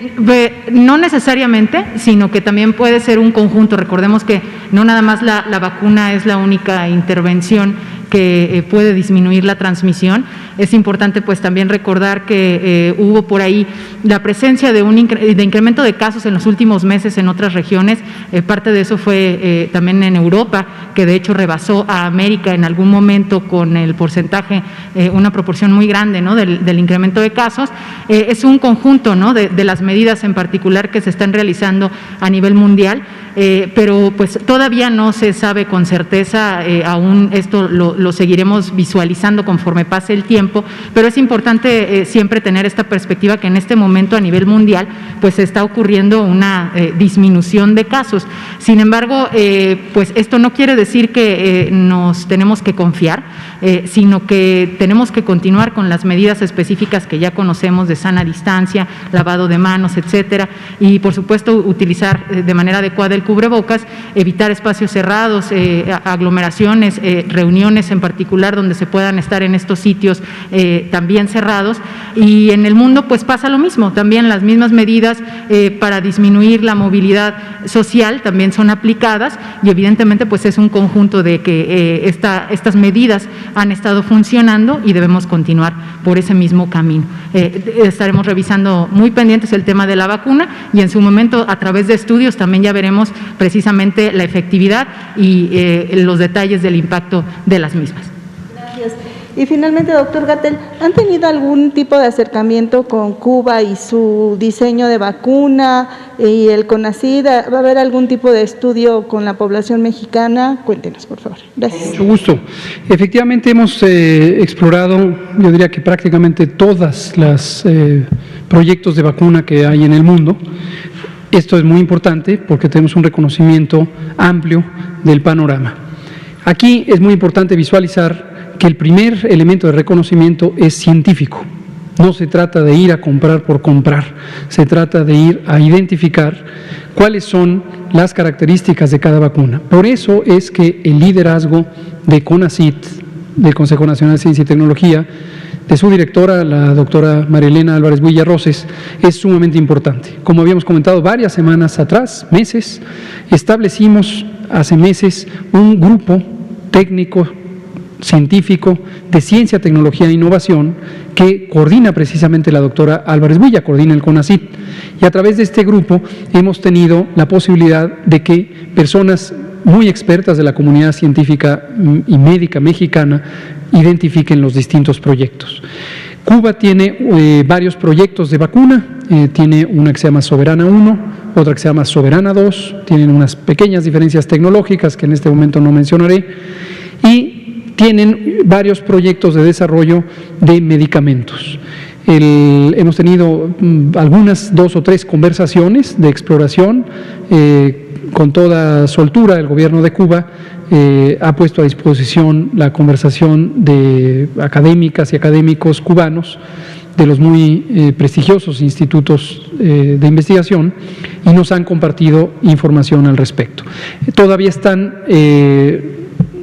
no necesariamente, sino que también puede ser un conjunto. Recordemos que no nada más la vacuna es la única intervención que puede disminuir la transmisión. Es importante pues también recordar que hubo por ahí la presencia de incremento de casos en los últimos meses en otras regiones. Parte de eso fue también en Europa, que de hecho rebasó a América en algún momento con el porcentaje, una proporción muy grande, ¿no?, del incremento de casos. Es un conjunto, ¿no?, de las medidas en particular que se están realizando a nivel mundial, pero pues todavía no se sabe con certeza, aún esto lo seguiremos visualizando conforme pase el tiempo, pero es importante siempre tener esta perspectiva que en este momento a nivel mundial pues está ocurriendo una disminución de casos. Sin embargo, pues esto no quiere decir que nos tenemos que confiar, sino que tenemos que continuar con las medidas específicas que ya conocemos de sana distancia, lavado de manos, etcétera, y por supuesto utilizar de manera adecuada el cubrebocas, evitar espacios cerrados, aglomeraciones, reuniones en particular donde se puedan estar en estos sitios también cerrados. Y en el mundo pues pasa lo mismo, también las mismas medidas para disminuir la movilidad social también son aplicadas, y evidentemente pues es un conjunto de que estas medidas han estado funcionando y debemos continuar por ese mismo camino. Estaremos revisando muy pendientes el tema de la vacuna y en su momento a través de estudios también ya veremos precisamente la efectividad y los detalles del impacto de las mismas. Gracias. Y finalmente, doctor Gatell, ¿han tenido algún tipo de acercamiento con Cuba y su diseño de vacuna y el CONACYT? ¿Va a haber algún tipo de estudio con la población mexicana? Cuéntenos, por favor. Gracias. Mucho gusto. Efectivamente hemos explorado, yo diría que prácticamente todas las proyectos de vacuna que hay en el mundo. Esto es muy importante porque tenemos un reconocimiento amplio del panorama. Aquí es muy importante visualizar que el primer elemento de reconocimiento es científico. No se trata de ir a comprar por comprar, se trata de ir a identificar cuáles son las características de cada vacuna. Por eso es que el liderazgo de CONACYT, del Consejo Nacional de Ciencia y Tecnología, de su directora, la doctora María Elena Álvarez Villarroses, es sumamente importante. Como habíamos comentado varias semanas atrás, meses, establecimos hace meses un grupo técnico científico de ciencia, tecnología e innovación que coordina precisamente la doctora Álvarez Villa, coordina el CONACYT, y a través de este grupo hemos tenido la posibilidad de que personas muy expertas de la comunidad científica y médica mexicana identifiquen los distintos proyectos. Cuba tiene varios proyectos de vacuna, tiene una que se llama Soberana 1, otra que se llama Soberana 2, tienen unas pequeñas diferencias tecnológicas que en este momento no mencionaré, y tienen varios proyectos de desarrollo de medicamentos. Hemos tenido algunas 2 o 3 conversaciones de exploración. Con toda soltura el gobierno de Cuba ha puesto a disposición la conversación de académicas y académicos cubanos de los muy prestigiosos institutos de investigación y nos han compartido información al respecto. Todavía están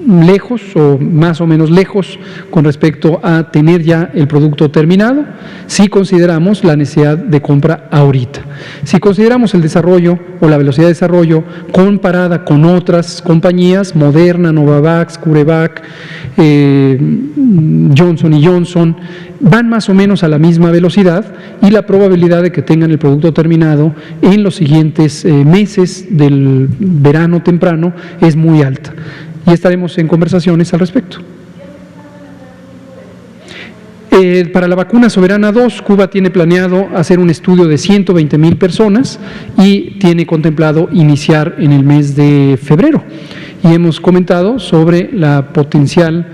lejos o más o menos lejos con respecto a tener ya el producto terminado, si consideramos la necesidad de compra ahorita. Si consideramos el desarrollo o la velocidad de desarrollo comparada con otras compañías, Moderna, Novavax, CureVac, Johnson & Johnson, van más o menos a la misma velocidad y la probabilidad de que tengan el producto terminado en los siguientes meses del verano temprano es muy alta. Y estaremos en conversaciones al respecto. Para la vacuna Soberana 2, Cuba tiene planeado hacer un estudio de 120,000 personas y tiene contemplado iniciar en el mes de febrero. Y hemos comentado sobre la potencial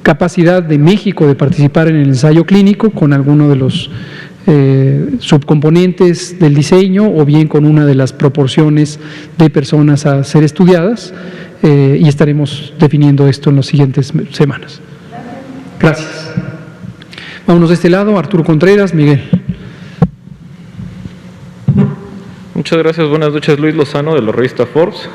capacidad de México de participar en el ensayo clínico con alguno de los subcomponentes del diseño o bien con una de las proporciones de personas a ser estudiadas y estaremos definiendo esto en las siguientes semanas. Gracias. Vámonos de este lado, Arturo Contreras, Miguel. Muchas gracias, buenas noches, Luis Lozano de la revista Forbes.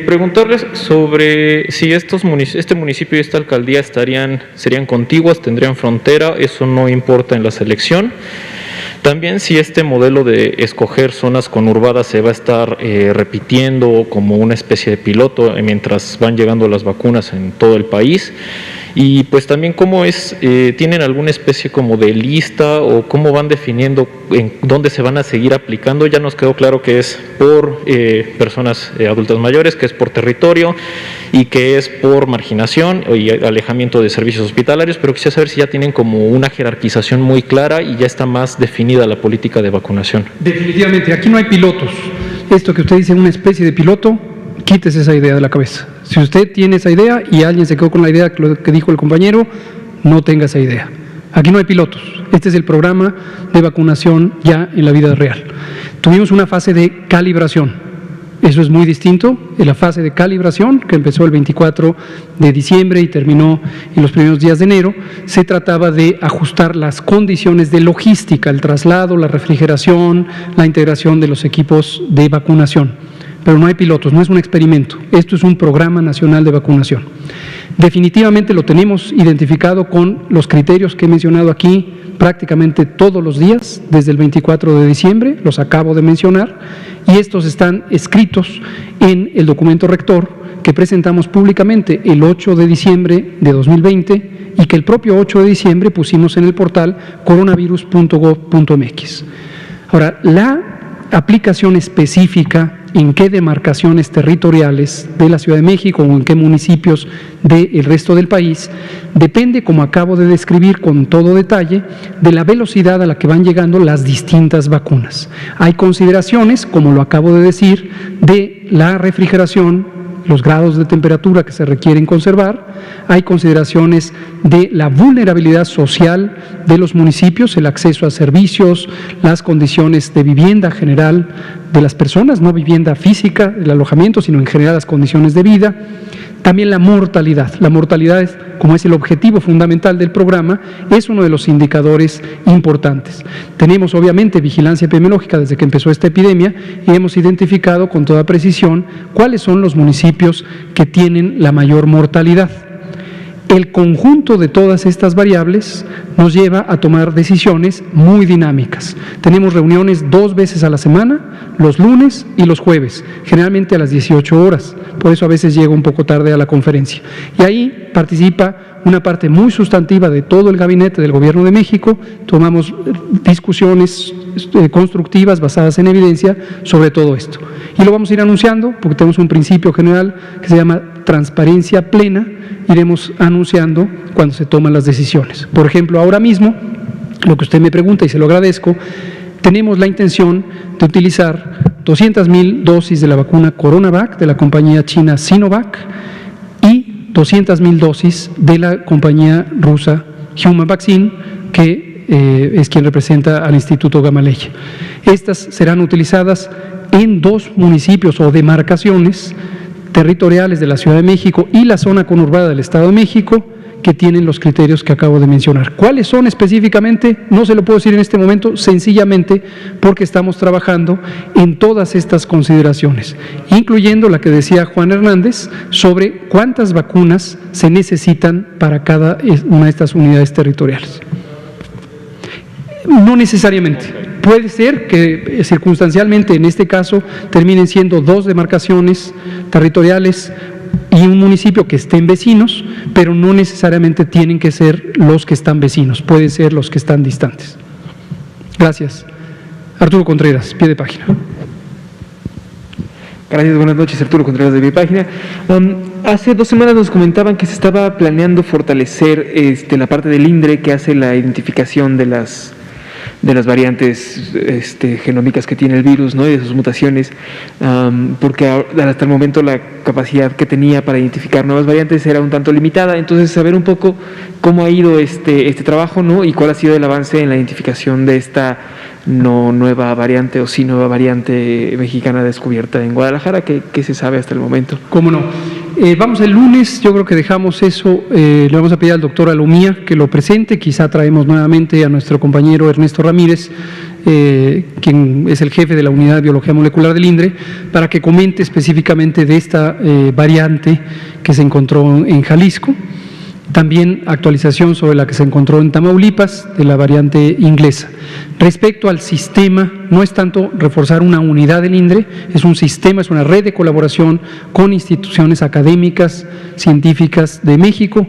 Preguntarles sobre si este municipio y esta alcaldía serían contiguas, tendrían frontera, eso no importa en la selección. También si este modelo de escoger zonas conurbadas se va a estar repitiendo como una especie de piloto mientras van llegando las vacunas en todo el país. Y pues también cómo ¿tienen alguna especie como de lista o cómo van definiendo en dónde se van a seguir aplicando? Ya nos quedó claro que es por personas adultas mayores, que es por territorio y que es por marginación y alejamiento de servicios hospitalarios, pero quisiera saber si ya tienen como una jerarquización muy clara y ya está más definida la política de vacunación. Definitivamente, aquí no hay pilotos. Esto que usted dice, una especie de piloto, quítese esa idea de la cabeza. Si usted tiene esa idea y alguien se quedó con la idea que dijo el compañero, no tenga esa idea. Aquí no hay pilotos. Este es el programa de vacunación ya en la vida real. Tuvimos una fase de calibración. Eso es muy distinto de la fase de calibración que empezó el 24 de diciembre y terminó en los primeros días de enero. Se trataba de ajustar las condiciones de logística, el traslado, la refrigeración, la integración de los equipos de vacunación. Pero no hay pilotos, no es un experimento, esto es un programa nacional de vacunación. Definitivamente lo tenemos identificado con los criterios que he mencionado aquí prácticamente todos los días, desde el 24 de diciembre, los acabo de mencionar, y estos están escritos en el documento rector que presentamos públicamente el 8 de diciembre de 2020 y que el propio 8 de diciembre pusimos en el portal coronavirus.gov.mx. Ahora, la aplicación específica en qué demarcaciones territoriales de la Ciudad de México o en qué municipios del resto del país depende, como acabo de describir con todo detalle, de la velocidad a la que van llegando las distintas vacunas. Hay consideraciones, como lo acabo de decir, de la refrigeración, los grados de temperatura que se requieren conservar, hay consideraciones de la vulnerabilidad social de los municipios, el acceso a servicios, las condiciones de vivienda general de las personas, no vivienda física, el alojamiento, sino en general las condiciones de vida. También la mortalidad. La mortalidad, como es el objetivo fundamental del programa, es uno de los indicadores importantes. Tenemos obviamente vigilancia epidemiológica desde que empezó esta epidemia y hemos identificado con toda precisión cuáles son los municipios que tienen la mayor mortalidad. El conjunto de todas estas variables nos lleva a tomar decisiones muy dinámicas. Tenemos reuniones 2 veces a la semana, los lunes y los jueves, generalmente a las 18 horas. Por eso a veces llego un poco tarde a la conferencia. Y ahí participa una parte muy sustantiva de todo el gabinete del Gobierno de México. Tomamos discusiones constructivas basadas en evidencia sobre todo esto. Y lo vamos a ir anunciando porque tenemos un principio general que se llama transparencia plena. Iremos anunciando cuando se toman las decisiones. Por ejemplo, ahora mismo, lo que usted me pregunta y se lo agradezco, tenemos la intención de utilizar 200,000 dosis de la vacuna CoronaVac de la compañía china Sinovac y 200,000 dosis de la compañía rusa Human Vaccine, que es quien representa al Instituto Gamaleya. Estas serán utilizadas en 2 municipios o demarcaciones territoriales de la Ciudad de México y la zona conurbada del Estado de México, que tienen los criterios que acabo de mencionar. ¿Cuáles son específicamente? No se lo puedo decir en este momento, sencillamente porque estamos trabajando en todas estas consideraciones, incluyendo la que decía Juan Hernández sobre cuántas vacunas se necesitan para cada una de estas unidades territoriales. No necesariamente. Puede ser que circunstancialmente en este caso terminen siendo 2 demarcaciones territoriales y un municipio que estén vecinos, pero no necesariamente tienen que ser los que están vecinos, pueden ser los que están distantes. Gracias. Arturo Contreras, pie de página. Gracias, buenas noches, Arturo Contreras de mi página. Hace 2 semanas nos comentaban que se estaba planeando fortalecer la parte del INDRE que hace la identificación de las variantes genómicas que tiene el virus, ¿no? Y de sus mutaciones, porque hasta el momento la capacidad que tenía para identificar nuevas variantes era un tanto limitada. Entonces, saber un poco cómo ha ido este trabajo, ¿no? Y cuál ha sido el avance en la identificación de esta no nueva variante o sí nueva variante mexicana descubierta en Guadalajara. ¿Qué se sabe hasta el momento? ¿Cómo no? Vamos el lunes, yo creo que dejamos eso, le vamos a pedir al doctor Alumía que lo presente, quizá traemos nuevamente a nuestro compañero Ernesto Ramírez, quien es el jefe de la Unidad de Biología Molecular del INDRE, para que comente específicamente de esta variante que se encontró en Jalisco. También actualización sobre la que se encontró en Tamaulipas, de la variante inglesa. Respecto al sistema, no es tanto reforzar una unidad del INDRE, es un sistema, es una red de colaboración con instituciones académicas, científicas de México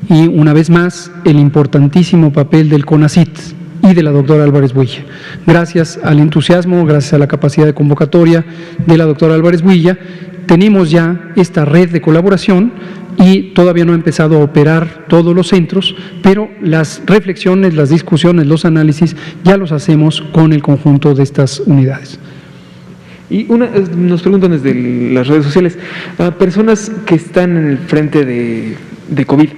y, una vez más, el importantísimo papel del CONACYT y de la doctora Álvarez Builla. Gracias al entusiasmo, gracias a la capacidad de convocatoria de la doctora Álvarez Builla, tenemos ya esta red de colaboración y todavía no ha empezado a operar todos los centros, pero las reflexiones, las discusiones, los análisis ya los hacemos con el conjunto de estas unidades. Y nos preguntan desde las redes sociales, personas que están en el frente de COVID,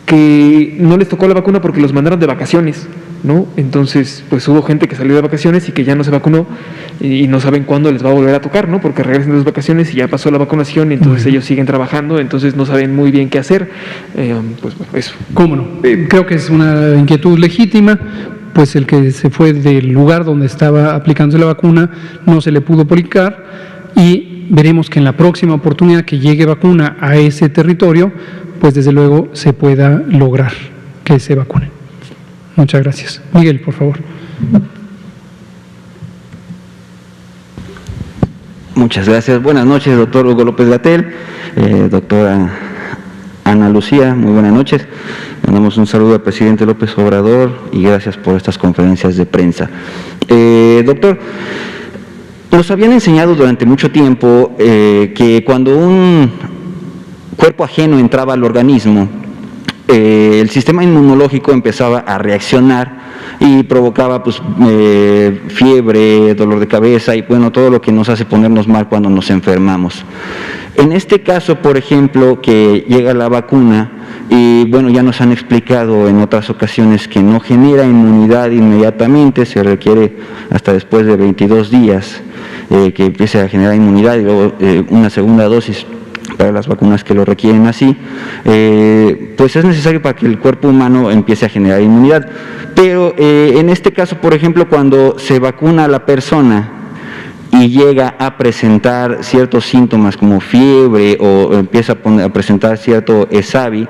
que no les tocó la vacuna porque los mandaron de vacaciones, ¿no? Entonces, pues hubo gente que salió de vacaciones y que ya no se vacunó y no saben cuándo les va a volver a tocar, ¿no? Porque regresan de las vacaciones y ya pasó la vacunación y entonces ellos siguen trabajando, entonces no saben muy bien qué hacer. Pues bueno, eso. ¿Cómo no? Creo que es una inquietud legítima, pues el que se fue del lugar donde estaba aplicándose la vacuna no se le pudo aplicar y veremos que en la próxima oportunidad que llegue vacuna a ese territorio, pues desde luego se pueda lograr que se vacunen. Muchas gracias. Miguel, por favor. Muchas gracias. Buenas noches, doctor Hugo López-Gatell, doctora Ana Lucía, muy buenas noches. Mandamos un saludo al presidente López Obrador y gracias por estas conferencias de prensa. Doctor, nos habían enseñado durante mucho tiempo que cuando un cuerpo ajeno entraba al organismo, el sistema inmunológico empezaba a reaccionar y provocaba pues, fiebre, dolor de cabeza y bueno, todo lo que nos hace ponernos mal cuando nos enfermamos. En este caso, por ejemplo, que llega la vacuna y bueno, ya nos han explicado en otras ocasiones que no genera inmunidad inmediatamente, se requiere hasta después de 22 días que empiece a generar inmunidad y luego una segunda dosis para las vacunas que lo requieren así, pues es necesario para que el cuerpo humano empiece a generar inmunidad. Pero en este caso, por ejemplo, cuando se vacuna a la persona y llega a presentar ciertos síntomas como fiebre o empieza a presentar cierto ESAVI,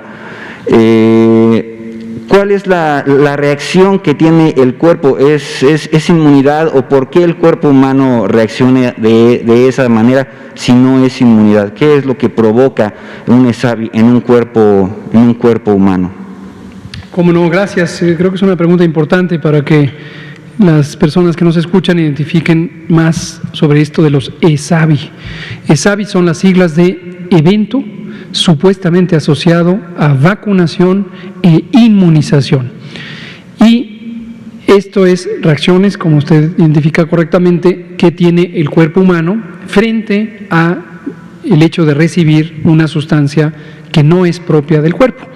¿cuál es la reacción que tiene el cuerpo? ¿Es inmunidad o por qué el cuerpo humano reacciona de esa manera si no es inmunidad? ¿Qué es lo que provoca un ESAVI en un cuerpo humano? Cómo no, gracias. Creo que es una pregunta importante para que las personas que nos escuchan identifiquen más sobre esto de los ESAVI. ESAVI son las siglas de evento supuestamente asociado a vacunación e inmunización. Y esto es reacciones, como usted identifica correctamente, que tiene el cuerpo humano frente a el hecho de recibir una sustancia que no es propia del cuerpo.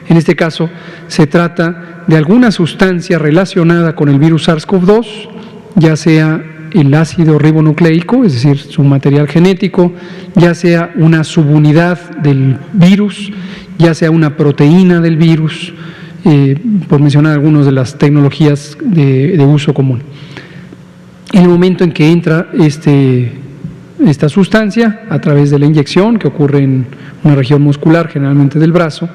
En este caso, se trata de alguna sustancia relacionada con el virus SARS-CoV-2, ya sea el ácido ribonucleico, es decir, su material genético, ya sea una subunidad del virus, ya sea una proteína del virus, por mencionar algunas de las tecnologías de uso común. En el momento en que entra esta sustancia a través de la inyección, que ocurre en una región muscular, generalmente del brazo,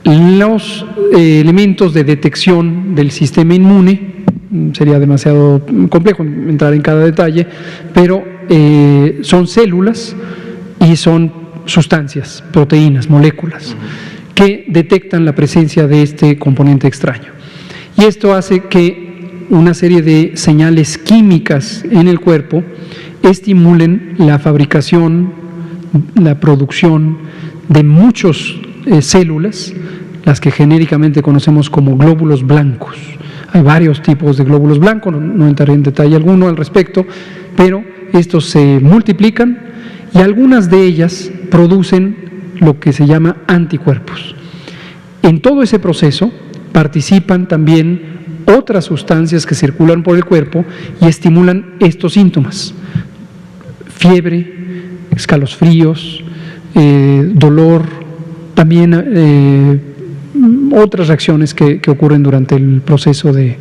los elementos de detección del sistema inmune, sería demasiado complejo entrar en cada detalle, pero son células y son sustancias, proteínas, moléculas, que detectan la presencia de este componente extraño. Y esto hace que una serie de señales químicas en el cuerpo estimulen la fabricación, la producción de muchas células, las que genéricamente conocemos como glóbulos blancos. Hay varios tipos de glóbulos blancos, no entraré en detalle alguno al respecto, pero estos se multiplican y algunas de ellas producen lo que se llama anticuerpos. En todo ese proceso participan también otras sustancias que circulan por el cuerpo y estimulan estos síntomas: fiebre, escalofríos, dolor, también otras reacciones que ocurren durante el proceso de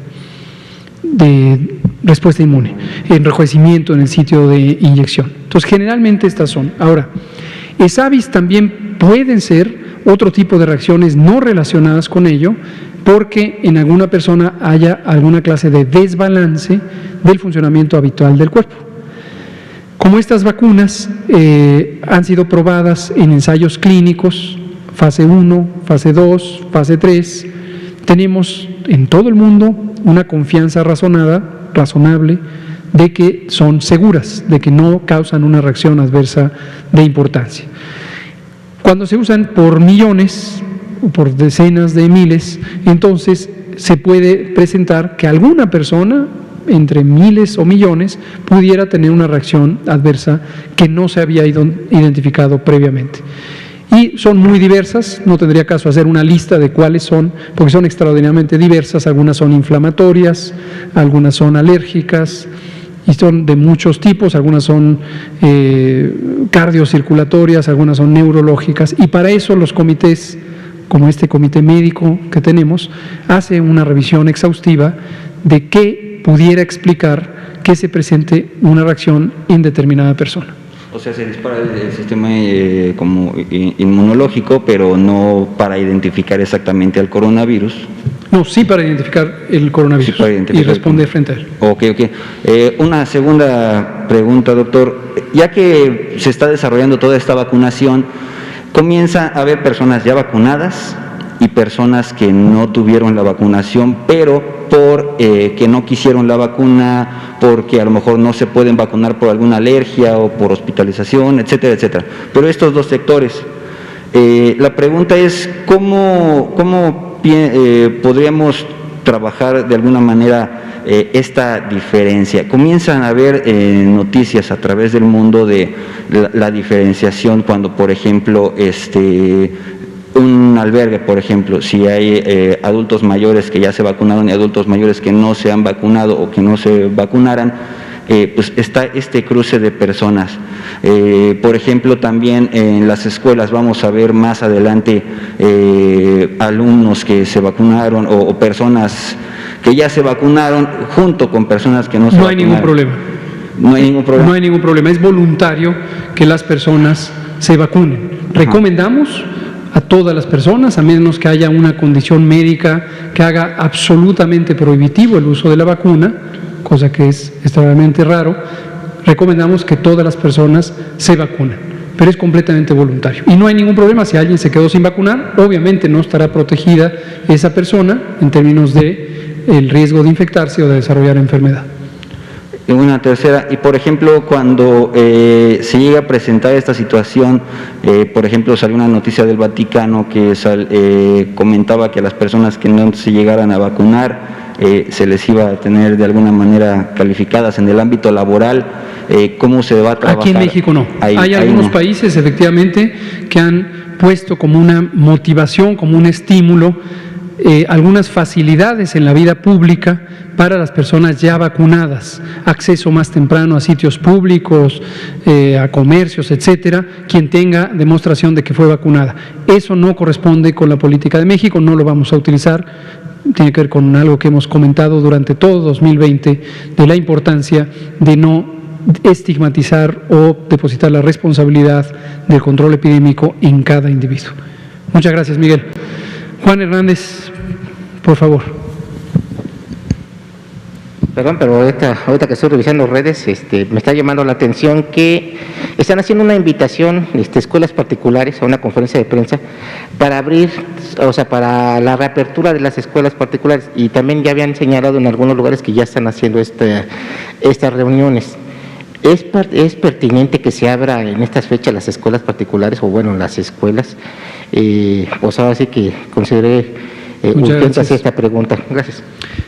respuesta inmune, enrojecimiento en el sitio de inyección. Entonces, generalmente estas son. Ahora, ESAVIS también pueden ser otro tipo de reacciones no relacionadas con ello, porque en alguna persona haya alguna clase de desbalance del funcionamiento habitual del cuerpo. Como estas vacunas han sido probadas en ensayos clínicos, fase 1, fase 2, fase 3, tenemos en todo el mundo una confianza razonable de que son seguras, de que no causan una reacción adversa de importancia. Cuando se usan por millones o por decenas de miles, entonces se puede presentar que alguna persona, entre miles o millones, pudiera tener una reacción adversa que no se había identificado previamente. Y son muy diversas, no tendría caso hacer una lista de cuáles son, porque son extraordinariamente diversas. Algunas son inflamatorias, algunas son alérgicas, y son de muchos tipos, algunas son cardiocirculatorias, algunas son neurológicas, y para eso los comités, como este comité médico que tenemos, hace una revisión exhaustiva de qué pudiera explicar que se presente una reacción en determinada persona. O sea, se dispara el sistema como inmunológico, pero no para identificar exactamente al coronavirus. No, sí para identificar el coronavirus, sí, y responder frente a él. Ok. Una segunda pregunta, doctor. Ya que se está desarrollando toda esta vacunación, comienza a haber personas ya vacunadas y personas que no tuvieron la vacunación, pero por que no quisieron la vacuna, porque a lo mejor no se pueden vacunar por alguna alergia o por hospitalización, etcétera, etcétera. Pero estos dos sectores, la pregunta es ¿cómo podríamos trabajar de alguna manera esta diferencia? Comienzan a haber noticias a través del mundo de la diferenciación cuando, por ejemplo, un albergue, por ejemplo, si hay adultos mayores que ya se vacunaron y adultos mayores que no se han vacunado o que no se vacunaran, pues está este cruce de personas. Por ejemplo, también en las escuelas vamos a ver más adelante alumnos que se vacunaron o personas que ya se vacunaron junto con personas que no se vacunaron. No hay ningún problema. No hay ningún problema. No hay ningún problema. Es voluntario que las personas se vacunen. Recomendamos a todas las personas, a menos que haya una condición médica que haga absolutamente prohibitivo el uso de la vacuna, cosa que es extremadamente raro, recomendamos que todas las personas se vacunen, pero es completamente voluntario. Y no hay ningún problema si alguien se quedó sin vacunar, obviamente no estará protegida esa persona en términos de el riesgo de infectarse o de desarrollar enfermedad. Una tercera, y por ejemplo, cuando se llega a presentar esta situación, por ejemplo, salió una noticia del Vaticano que comentaba que a las personas que no se llegaran a vacunar se les iba a tener de alguna manera calificadas en el ámbito laboral. ¿Cómo se va a trabajar? Aquí en México no. Hay algunos países, efectivamente, que han puesto como una motivación, como un estímulo, algunas facilidades en la vida pública para las personas ya vacunadas, acceso más temprano a sitios públicos, a comercios, etcétera, quien tenga demostración de que fue vacunada. Eso no corresponde con la política de México, no lo vamos a utilizar. Tiene que ver con algo que hemos comentado durante todo 2020, de la importancia de no estigmatizar o depositar la responsabilidad del control epidémico en cada individuo. Muchas gracias, Miguel. Juan Hernández, por favor. Perdón, pero ahorita que estoy revisando redes, me está llamando la atención que están haciendo una invitación, escuelas particulares, a una conferencia de prensa para abrir, para la reapertura de las escuelas particulares, y también ya habían señalado en algunos lugares que ya están haciendo estas reuniones. ¿Es pertinente que se abra en estas fechas las escuelas particulares, o bueno, las escuelas? Pues ahora sí que consideré urgente hacer esta pregunta. Gracias.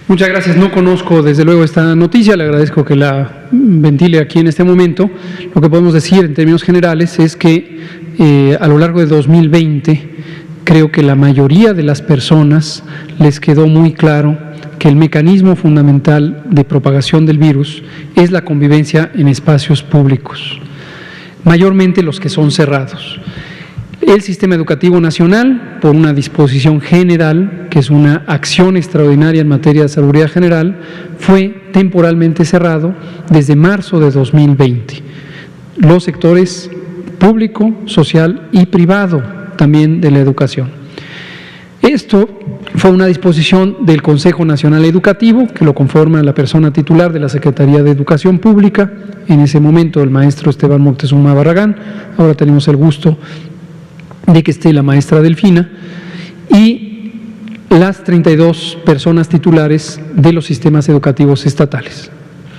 Muchas gracias. No conozco desde luego esta noticia, le agradezco que la ventile aquí en este momento. Lo que podemos decir en términos generales es que a lo largo de 2020 creo que la mayoría de las personas les quedó muy claro que el mecanismo fundamental de propagación del virus es la convivencia en espacios públicos, mayormente los que son cerrados. El Sistema Educativo Nacional, por una disposición general, que es una acción extraordinaria en materia de salubridad general, fue temporalmente cerrado desde marzo de 2020. Los sectores público, social y privado también de la educación. Esto fue una disposición del Consejo Nacional Educativo, que lo conforma la persona titular de la Secretaría de Educación Pública, en ese momento el maestro Esteban Moctezuma Barragán, ahora tenemos el gusto de que esté la maestra Delfina, y las 32 personas titulares de los sistemas educativos estatales.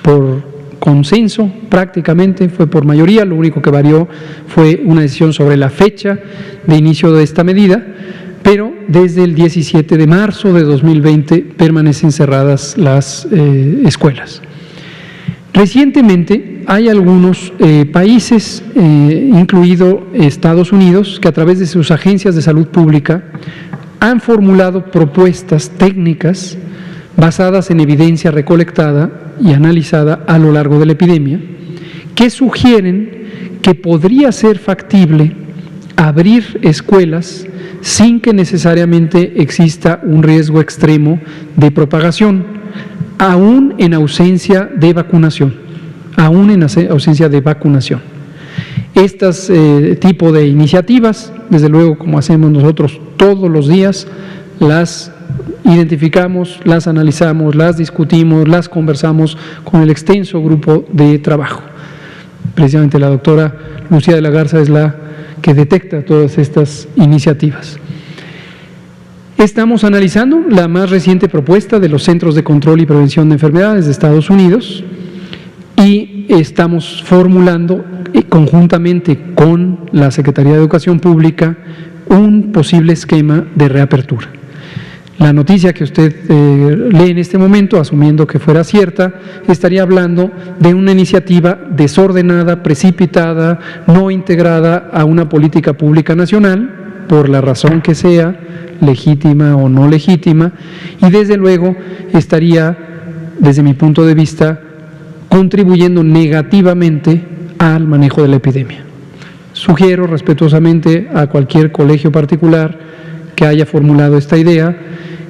Por consenso, prácticamente, fue por mayoría, lo único que varió fue una decisión sobre la fecha de inicio de esta medida, pero desde el 17 de marzo de 2020 permanecen cerradas las escuelas. Recientemente hay algunos países, incluido Estados Unidos, que a través de sus agencias de salud pública han formulado propuestas técnicas basadas en evidencia recolectada y analizada a lo largo de la epidemia, que sugieren que podría ser factible abrir escuelas sin que necesariamente exista un riesgo extremo de propagación, aún en ausencia de vacunación, Estas tipo de iniciativas, desde luego, como hacemos nosotros todos los días, las identificamos, las analizamos, las discutimos, las conversamos con el extenso grupo de trabajo. Precisamente la doctora Lucía de la Garza es la que detecta todas estas iniciativas. Estamos analizando la más reciente propuesta de los Centros de Control y Prevención de Enfermedades de Estados Unidos y estamos formulando conjuntamente con la Secretaría de Educación Pública un posible esquema de reapertura. La noticia que usted lee en este momento, asumiendo que fuera cierta, estaría hablando de una iniciativa desordenada, precipitada, no integrada a una política pública nacional, por la razón que sea, legítima o no legítima, y desde luego estaría, desde mi punto de vista, contribuyendo negativamente al manejo de la epidemia. Sugiero respetuosamente a cualquier colegio particular que haya formulado esta idea,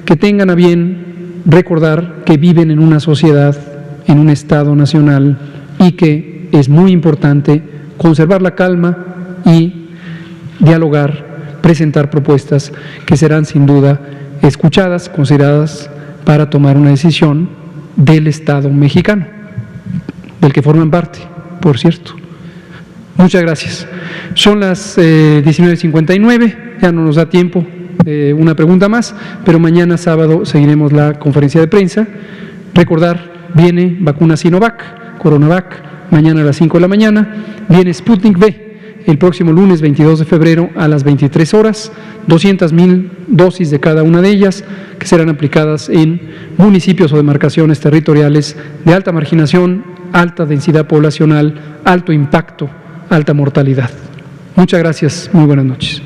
que tengan a bien recordar que viven en una sociedad, en un Estado nacional, y que es muy importante conservar la calma y dialogar, presentar propuestas que serán sin duda escuchadas, consideradas para tomar una decisión del Estado mexicano, del que forman parte, por cierto. Muchas gracias. Son las 19:59, ya no nos da tiempo. Una pregunta más, pero mañana sábado seguiremos la conferencia de prensa. Recordar, viene vacuna Sinovac, Coronavac, mañana a las 5 de la mañana, viene Sputnik V el próximo lunes 22 de febrero a las 23 horas, 200,000 dosis de cada una de ellas, que serán aplicadas en municipios o demarcaciones territoriales de alta marginación, alta densidad poblacional, alto impacto, alta mortalidad. Muchas gracias, muy buenas noches.